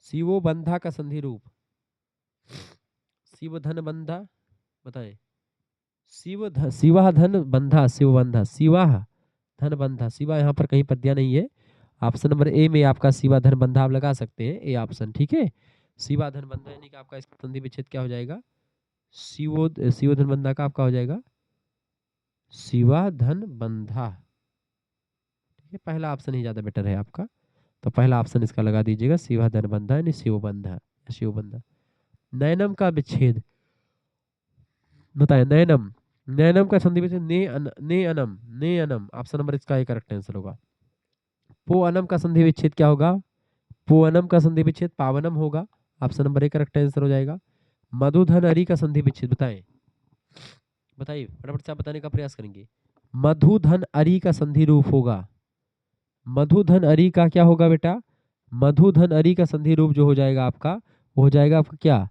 शिवो बंधा का संधि रूप, शिव धन बंधा, बताएं। शिवा धन बंधा, शिव बंधा, शिवा धन बंधा, शिवा यहाँ पर कहीं पर दिया नहीं है। ऑप्शन नंबर ए में आपका शिवा धन बंधा आप लगा सकते हैं, ए ऑप्शन, ठीक है। शिवा धन बंधा यानी कि आपका इसका संधि विच्छेद क्या हो जाएगा, शिवो धन बंधा का आपका हो जाएगा शिवा धन बंधा, ठीक है। पहला ऑप्शन ही ज्यादा बेटर है आपका, तो पहला ऑप्शन इसका लगा दीजिएगा, शिवा धन बंधा यानी शिव बंधा, शिव बंधा। नैनम का विच्छेद बताए, नैनम, नैनम का संधि विच्छेद ने अनम, ने अनम, ऑप्शन नंबर इसका एक करेक्ट आंसर होगा। पो अनम का संधि विच्छेद क्या होगा, पो अनम का संधि विच्छेद पावनम होगा, ऑप्शन नंबर एक करेक्ट आंसर हो जाएगा। मधुधन अरी का संधि विच्छेद बताएं, बताइए फटाफट से आप बताने का प्रयास करेंगे। मधुधन अरी का संधि रूप होगा, मधुधन अरी का क्या होगा बेटा, मधुधन अरी का संधि रूप जो हो जाएगा आपका, वो हो जाएगा आपका क्या,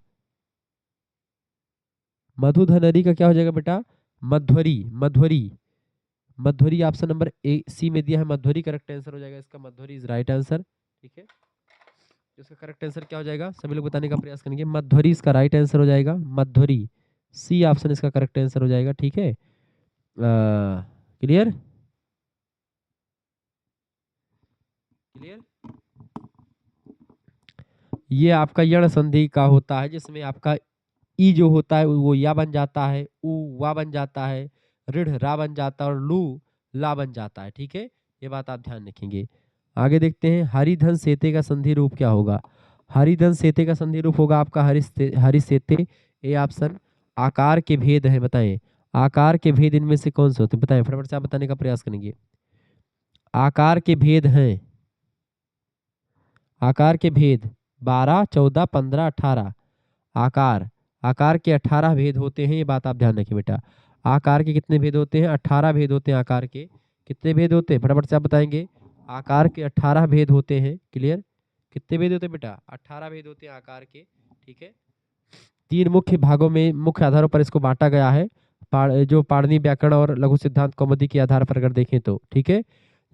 मधुधन अरी का क्या हो जाएगा बेटा, मध्वरी, मध्वरी, मध्वरी ऑप्शन नंबर ए सी में दिया है, मध्वरी करेक्ट आंसर हो जाएगा इसका, मध्वरी इज राइट आंसर, ठीक है। इसका करेक्ट आंसर क्या हो जाएगा, सभी लोग बताने का प्रयास करेंगे। मध्वरी इसका राइट आंसर हो जाएगा, मध्वरी, सी ऑप्शन इसका करेक्ट आंसर हो जाएगा, ठीक है। Clear, clear. ये आपका यण संधि का होता है, जिसमें आपका ई जो होता है वो या बन जाता है, उ वा बन जाता है, ऋढ़ रा बन जाता है और लू ला बन जाता है, ठीक है। ये बात आप ध्यान रखेंगे। आगे देखते हैं, हरिधन सेते का संधि रूप क्या होगा, हरिधन सेते का संधि रूप होगा आपका हरि सेते, ए ऑप्शन। आकार के भेद है बताएं, आकार के भेद इनमें से कौन से होते हैं बताएं, फटाफट से आप बताने का प्रयास करेंगे। आकार के भेद हैं, आकार के भेद 12, 14, 15, 18 आकार, आकार के 18 भेद होते हैं, ये बात आप ध्यान रखिए बेटा। आकार के कितने भेद होते हैं, 18 भेद होते हैं। आकार के कितने भेद होते हैं, फटाफट से आप बताएंगे। आकार के 18 भेद होते हैं, क्लियर। कितने भेद होते हैं बेटा, 18 भेद होते हैं आकार के, ठीक है। 3 मुख्य भागों में, मुख्य आधारों पर इसको बांटा गया है, जो पाणिनि व्याकरण और लघु सिद्धांत कौमुदी के आधार पर अगर देखें तो, ठीक है।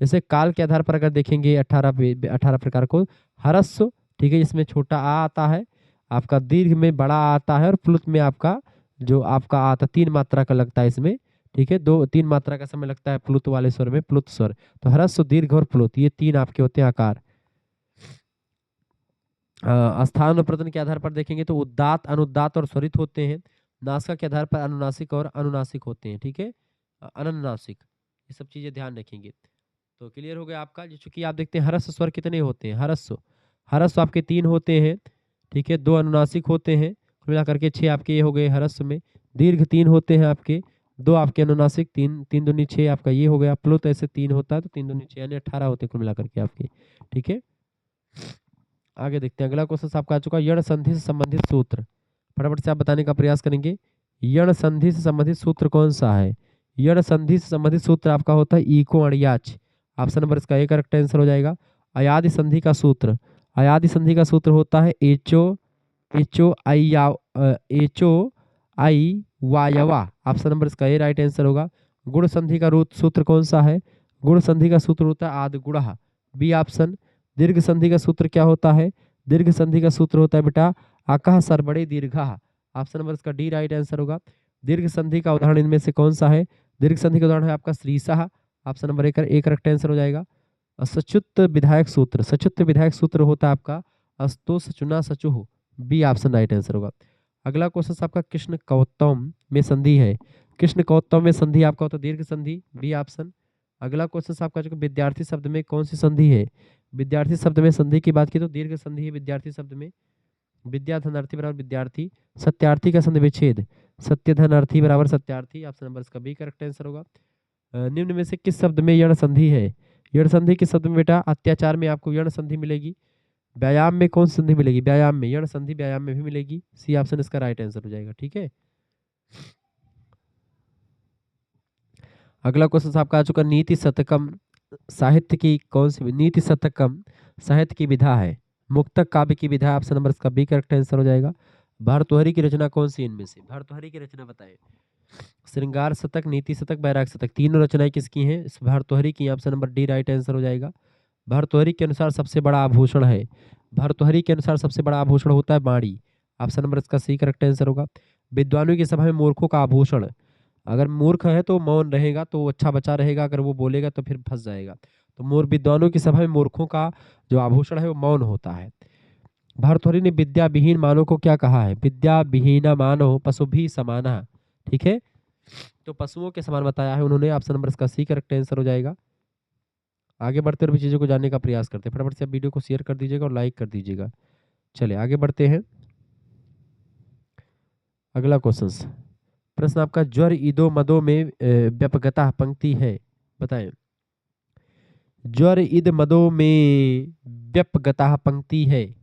जैसे काल के आधार पर अगर देखेंगे 18 प्रकार को, हरस्व, ठीक है, जिसमें छोटा आ आता है, आपका दीर्घ में बड़ा आ आता है, और प्लुत में आपका जो आपका आता 3 मात्रा का लगता है इसमें, ठीक है। 2-3 मात्रा का समय लगता है प्लुत वाले स्वर में, प्लुत स्वर। तो हरस्व, दीर्घ और प्लुत, ये 3 आपके होते हैं आकार। स्थान और प्रतन के आधार पर देखेंगे तो उदात्त, अनुदात्त और स्वरित होते हैं। नासिका के आधार पर अनुनासिक और अनुनासिक होते हैं, ठीक है, अनुनासिक, ये सब चीजें ध्यान रखेंगे। तो क्लियर हो गया आपका। चूंकि आप देखते हैं हरस्व स्वर कितने होते हैं, हरस्व, हरस्व आपके 3 होते हैं, ठीक है, 2 अनुनासिक होते हैं, कुल मिला करके 6 आपके ये हो गए हरस्व में। दीर्घ 3 होते हैं आपके, 2 आपके अनुनासिक, 3 3 दूनी 6 आपका ये हो गया। प्लुत ऐसे 3 होता है, तो 3 दूनी 6 यानी 18 होते हैं कुल मिला करके आपके, ठीक है। आगे देखते हैं, अगला क्वेश्चन आपका आ चुका है, यण संधि से संबंधित सूत्र, फटाफट से आप बताने का प्रयास करेंगे। यण संधि से संबंधित सूत्र कौन सा है, यण संधि से संबंधित सूत्र आपका होता है इको अणियाच, ऑप्शन नंबर इसका एक करेक्ट आंसर हो जाएगा। अयादि संधि का सूत्र, अयादि संधि का सूत्र होता है एचो, एचो आई या एचो आई वायवा, ऑप्शन नंबर इसका ए राइट आंसर होगा। गुण संधि का सूत्र कौन सा है, गुण संधि का सूत्र होता है आदि गुणः, बी ऑप्शन। दीर्घ संधि का सूत्र क्या होता है, दीर्घ संधि का सूत्र होता है बेटा अकः सर्वणे दीर्घः, ऑप्शन नंबर इसका डी राइट आंसर होगा। दीर्घ संधि का उदाहरण इनमें से कौन सा है, दीर्घ संधि का उदाहरण है आपका श्रीसः, ऑप्शन नंबर एक करेक्ट आंसर हो जाएगा। सचुत विधायक सूत्र, सचुत विधायक सूत्र होता है आपका अस्तो सचुना सचुः, बी ऑप्शन राइट आंसर होगा। अगला क्वेश्चन आपका कृष्ण कौतम में संधि है, कृष्ण कौतम में संधि आपका होता है दीर्घ संधि, बी ऑप्शन। अगला क्वेश्चन आपका जो विद्यार्थी शब्द में कौन सी संधि है, विद्यार्थी शब्द में संधि की बात की तो दीर्घ संधि है विद्यार्थी शब्द में। विद्या धनार्थी बराबर विद्यार्थी, सत्यार्थी का संधि विच्छेद, सत्य धनार्थी बराबर सत्यार्थी, ऑप्शन नंबर इसका बी करेक्ट आंसर होगा। निम्न में से किस शब्द में यण संधि है, यण संधि किस शब्द में बेटा, अत्याचार में आपको यण संधि मिलेगी। व्यायाम में कौन सी संधि मिलेगी, व्यायाम में, यण संधि व्यायाम में भी मिलेगी, सी ऑप्शन इसका राइट आंसर हो जाएगा, ठीक है। अगला क्वेश्चन आपका आ चुका, नीति शतकम साहित्य की कौन सी, नीति शतकम साहित्य की विधा है, मुक्तक काव्य की विधा, ऑप्शन नंबर इसका बी करेक्ट आंसर हो जाएगा। भर्तृहरि की रचना कौन सी इनमें से, भर्तृहरि की रचना बताएं। श्रृंगार शतक, नीति शतक, बैराग शतक, तीनों रचनाएं किसकी हैं, भर्तृहरि की, option number D right answer हो जाएगा। भर्तृहरि के अनुसार सबसे बड़ा आभूषण है, भर्तृहरि के अनुसार सबसे बड़ा आभूषण होता है बाणी, ऑप्शन नंबर इसका सी करेक्ट आंसर होगा। विद्वानों की सभा में मूर्खों का आभूषण, अगर मूर्ख है तो मौन रहेगा तो वो अच्छा बचा रहेगा, अगर वो बोलेगा तो फिर फंस जाएगा। तो मोर विद्वानों की सभा में मूर्खों का जो आभूषण है वो मौन होता है। भर्तृहरि ने विद्या विहीन मानव को क्या कहा है? विद्या विहीन मानव पशु भी समाना। ठीक है, तो पशुओं के समान बताया है उन्होंने। ऑप्शन नंबर इसका सी करेक्ट आंसर हो जाएगा। आगे बढ़ते हुए चीजों को जानने का प्रयास करते हैं। फटाफट से आप वीडियो को शेयर कर दीजिएगा और लाइक कर दीजिएगा। चलिए आगे बढ़ते हैं। अगला क्वेश्चन, प्रश्न आपका, ज्वर ईदो मदो में व्यापकता पंक्ति है, बताएं। ज्वर ईद मदो में व्यापकता पंक्ति है,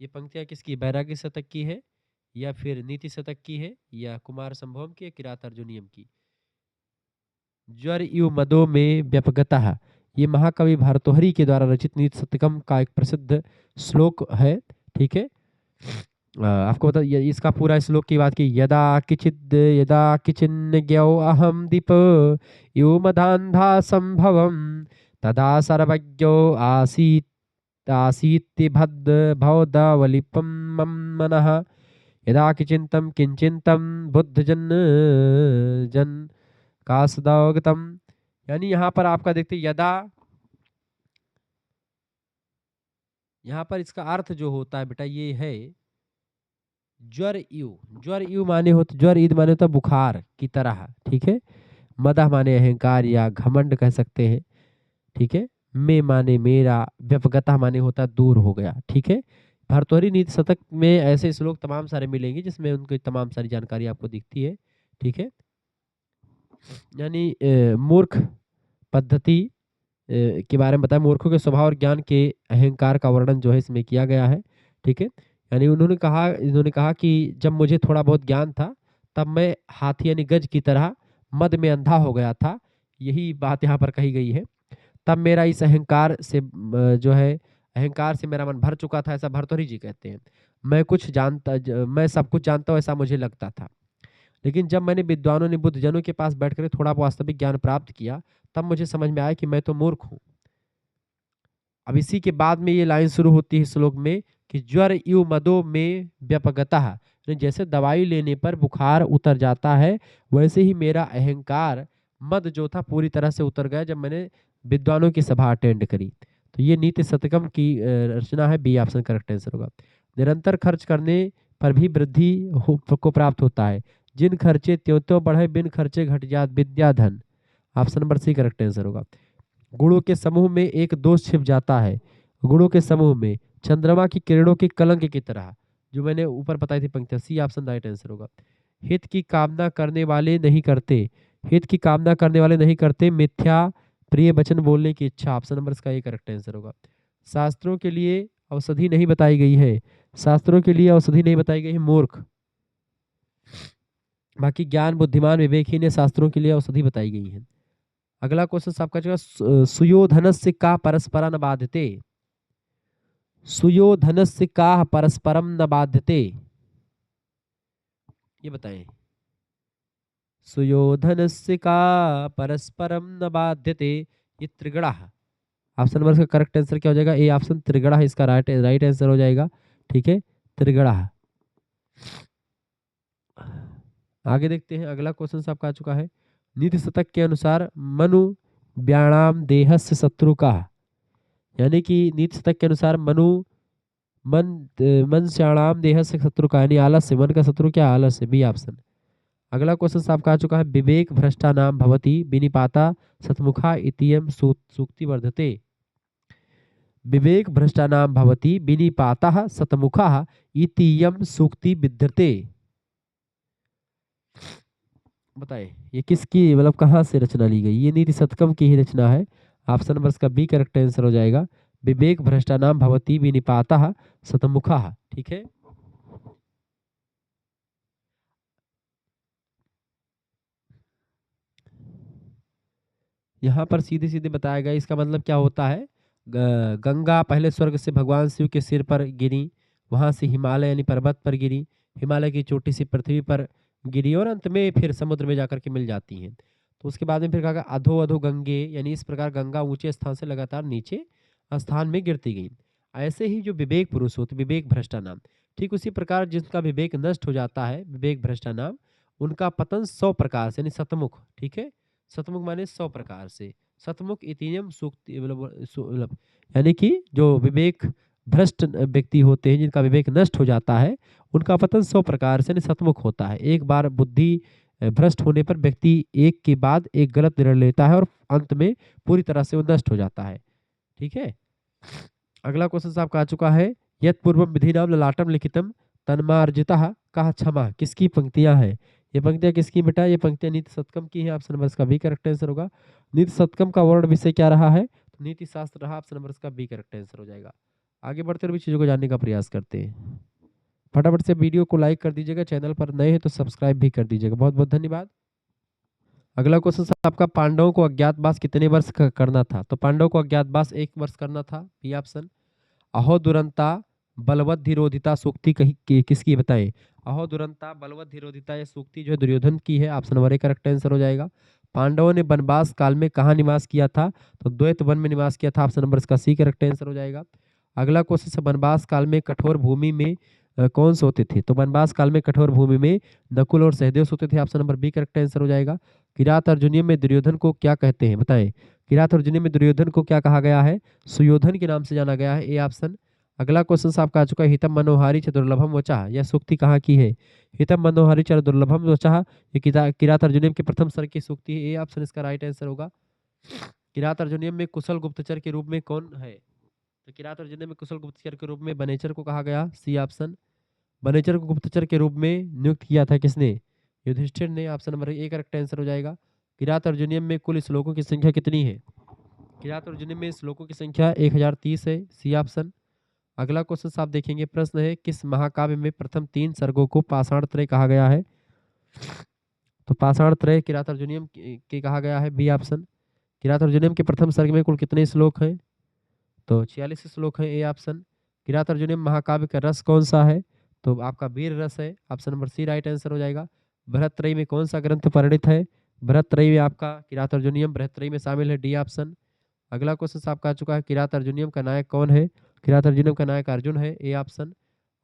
ये पंक्तियां किसकी? बैरागी शतक की है, या फिर नीति शतक की है, या कुमार संभवम की, किरात अर्जुनियम की? ज्वर यु मदो में व्यापकता, ये महाकवि भर्तृहरि के द्वारा रचित नीति शतकम का एक प्रसिद्ध श्लोक है। ठीक है, आपको बता इसका पूरा श्लोक की बात की, यदा किचिन्न ज्ञो अहम दीप यो मदान्धा संभवम तदा सर्वज्ञो आसीत् भवदवलिपम मम मनः यदा किचिंतम किंचिंतम बुद्धजन जन कासदावगतम। यानी यहाँ पर आपका देखते यदा, यहाँ पर इसका अर्थ जो होता है बेटा ये है ज्वर यु। ज्वर यु माने होता, ज्वर ईद माने होता बुखार की तरह। ठीक है, मदह माने अहंकार या घमंड कह सकते हैं। ठीक है, मैं माने मेरा, व्यपगता माने होता दूर हो गया। ठीक है, भर्तृहरि नीति शतक में ऐसे श्लोक तमाम सारे मिलेंगे जिसमें उनकी तमाम सारी जानकारी आपको दिखती है। ठीक है, यानी मूर्ख पद्धति के बारे में बताया, मूर्खों के स्वभाव और ज्ञान के अहंकार का वर्णन जो है इसमें किया गया है। ठीक है, यानी इन्होंने कहा कि जब मुझे थोड़ा बहुत ज्ञान था तब मैं हाथी यानी गज की तरह मद में अंधा हो गया था, यही बात यहाँ पर कही गई है। तब मेरा इस अहंकार से जो है अहंकार से मेरा मन भर चुका था, ऐसा भर्तृहरि जी कहते हैं। मैं सब कुछ जानता हूँ ऐसा मुझे लगता था, लेकिन जब मैंने विद्वानों ने बुद्धजनों के पास बैठकर थोड़ा वास्तविक ज्ञान प्राप्त किया तब मुझे समझ में आया कि मैं तो मूर्ख हूँ। अब इसी के बाद में ये लाइन शुरू होती है श्लोक में कि ज्वर यु मदो में व्यपगतः, जैसे दवाई लेने पर बुखार उतर जाता है वैसे ही मेरा अहंकार मद जो था पूरी तरह से उतर गया जब मैंने विद्वानों की सभा अटेंड करी। तो ये नीति शतकम की रचना है, बी ऑप्शन करेक्ट आंसर होगा। निरंतर खर्च करने पर भी वृद्धि को प्राप्त होता है, जिन खर्चे त्यों त्यों बढ़े बिन खर्चे घट जात विद्या धन। Option number C correct answer होगा। गुणों के समूह में एक दोष छिप जाता है, गुणों के समूह में चंद्रमा की किरणों की कलंक की तरह, जो मैंने ऊपर बताई थी पंक्तियां, सी ऑप्शन राइट आंसर होगा। हित की कामना करने वाले नहीं करते, हित की कामना करने वाले नहीं करते मिथ्या प्रिय वचन बोलने की इच्छा। ऑप्शन नंबर इसका ये करेक्ट आंसर होगा। शास्त्रों के लिए औषधि नहीं बताई गई है, शास्त्रों के लिए औषधि नहीं बताई गई है मूर्ख, बाकी ज्ञान बुद्धिमान विवेकहीन ने शास्त्रों के लिए औषधि बताई गई है। अगला क्वेश्चन आपका जो सुयोधनस्य का परस्परम न बाध्यते, सुयोधनस्य का परस्परम न बाध्यते, ये बताएं। सुयोधनस्य का परस्परम न बाध्यते, ये त्रिगुणा। ऑप्शन नंबर का करेक्ट आंसर क्या हो जाएगा? ए ऑप्शन त्रिगुणा इसका राइट आंसर हो जाएगा। ठीक है, त्रिगुणा। आगे देखते हैं, अगला क्वेश्चन आपका आ चुका है। नीति शतक के अनुसार मनु व्यायाम देहस्य शत्रु का, यानी कि नीति शतक के अनुसार मन श्याणाम देहस्य शत्रु का, यानी आलस्य, मन का शत्रु क्या? आलस्य, बी ऑप्शन। अगला क्वेश्चन आपका आ चुका है। विवेक भ्रष्टा नाम भवती विनिपाता सतमुखा इतियम सूक्ति वर्धते, विवेक भ्रष्टा नाम भवती विनिपाता सतमुखा इतियम सूक्ति विद्यते। बताए ये किसकी, मतलब कहाँ से रचना ली गई? ये नीति शतकम की ही रचना है। ऑप्शन नंबर इसका बी करेक्ट आंसर हो जाएगा। विवेक भ्रष्टा नाम भवती विनिपाता सतमुखा। ठीक है, यहाँ पर सीधे सीधे बताया गया, इसका मतलब क्या होता है? गंगा पहले स्वर्ग से भगवान शिव के सिर पर गिरी, वहां से हिमालय यानी पर्वत पर गिरी, हिमालय की चोटी से पृथ्वी पर गिरी और अंत में फिर समुद्र में जाकर के मिल जाती हैं। तो उसके बाद में फिर कहा अधो अधो गंगे, यानी इस प्रकार गंगा ऊंचे स्थान से लगातार नीचे स्थान में गिरती गई। ऐसे ही जो विवेक पुरुष होते, विवेक भ्रष्टा नाम, ठीक उसी प्रकार जिसका विवेक नष्ट हो जाता है, विवेक भ्रष्टा नाम, उनका पतन 100 प्रकार से, यानी शतमुख, ठीक है। शतमुख माने 100 प्रकार से। शतमुख इतिनियम सूक्ति मतलब यानी कि जो विवेक भ्रष्ट व्यक्ति होते हैं, जिनका विवेक नष्ट हो जाता है, उनका पतन 100 प्रकार से यानी शतमुख होता है। एक बार बुद्धि भ्रष्ट होने पर व्यक्ति एक के बाद एक गलत निर्णय लेता है और अंत में पूरी तरह से वो नष्ट हो जाता है, ठीक है। अगला क्वेश्चन आपका आ चुका है, यत् पूर्वम विधिनाम ललाटम लिखितम तन्मार्जितः कहा क्षमा, किसकी पंक्तियां हैं? ये पंक्तियां किसकी बेटा? ये पंक्तियां नीति शतकम की हैं। ऑप्शन नंबर इसका बी करेक्ट आंसर होगा। नीति शतकम का वर्ण विषय क्या रहा है? तो नीति शास्त्र रहा। ऑप्शन नंबर इसका बी करेक्ट आंसर हो जाएगा। आगे बढ़ते हुए चीजों को जानने का प्रयास करते हैं। फटाफट से वीडियो को लाइक कर दीजिएगा, चैनल पर नए हैं तो सब्सक्राइब भी कर दीजिएगा। बहुत बहुत धन्यवाद। अगला क्वेश्चन आपका, पांडवों को अज्ञातवास कितने वर्ष करना था? तो पांडवों को अज्ञातवास 1 वर्ष करना था, बी ऑप्शन। अहो दुरंता बलवत धीरोधिता सूक्ति किसकी बताएं? अहो दुरंता बलवत धीरोधिता ये सूक्ति जो है दुर्योधन की है। Option number A correct answer हो जाएगा। पांडवों ने वनवास काल में कहाँ निवास किया था? तो द्वैत वन में निवास किया था। ऑप्शन नंबर इसका सी करेक्ट आंसर हो जाएगा। अगला क्वेश्चन, वनवास काल में कठोर भूमि में कौन सोते थे? तो वनवास काल में कठोर भूमि में नकुल और सहदेव सोते थे। Option number B correct answer हो जाएगा। किरात अर्जुनीय में दुर्योधन को क्या कहते हैं? बताएं। किरात अर्जुनीय में दुर्योधन को क्या कहा गया है? सुयोधन के नाम से जाना गया है, ए ऑप्शन। अगला क्वेश्चन आपका आ चुका है, हितम मनोहारी च दुर्लभम वचः, यह सूक्ति कहाँ की है? हितम मनोहारी च दुर्लभम वचः ये किरात अर्जुनियम के प्रथम सर्ग की सूक्ति है, ए ऑप्शन इसका राइट आंसर होगा। किरात अर्जुनियम में कुशल गुप्तचर के रूप में कौन है? तो किरात अर्जुनियम में कुशल गुप्तचर के रूप में वनेचर को कहा गया, सी ऑप्शन। वनेचर को गुप्तचर के रूप में नियुक्त किया था किसने? युधिष्ठिर ने। Option number A correct answer हो जाएगा। किरात अर्जुनियम में कुल श्लोकों की संख्या कितनी है? किरात अर्जुनियम में श्लोकों की संख्या 1030 है, सी ऑप्शन। अगला क्वेश्चन आप देखेंगे, प्रश्न है, किस महाकाव्य में प्रथम 3 सर्गों को पाषाण त्रय कहा गया है? तो पाषाण त्रय किरात अर्जुनियम के कहा गया है, बी ऑप्शन। किरात अर्जुनियम के प्रथम सर्ग में कुल कितने श्लोक हैं? तो 46 श्लोक हैं, ए ऑप्शन। किरात अर्जुनियम महाकाव्य का रस कौन सा है? तो आपका वीर रस है। Option number C right answer हो जाएगा। बृहत्त्रयी में कौन सा ग्रंथ परिणित है? बृहत्त्रयी में आपका किरात अर्जुनियम बृहत्त्रयी में शामिल है, डी ऑप्शन। अगला क्वेश्चन आपका आ चुका है, किरात अर्जुनियम का नायक कौन है? किरात अर्जुनियम का नायक अर्जुन है, ए ऑप्शन।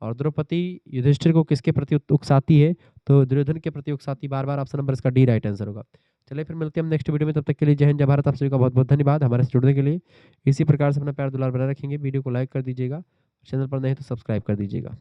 और द्रौपदी युधिष्ठिर को किसके प्रति उकसाती है? तो दुर्योधन के प्रति उकसाती बार बार। ऑप्शन नंबर इसका डी राइट आंसर होगा। चलिए फिर मिलते हैं हम नेक्स्ट वीडियो में, तब तक के लिए जय हिंद जय भारत। आप सभी का बहुत बहुत धन्यवाद हमारे से जुड़ने के लिए। इसी प्रकार से अपना प्यार दुलार बनाए रखेंगे। वीडियो को लाइक कर दीजिएगा, चैनल पर नहीं तो सब्सक्राइब कर दीजिएगा।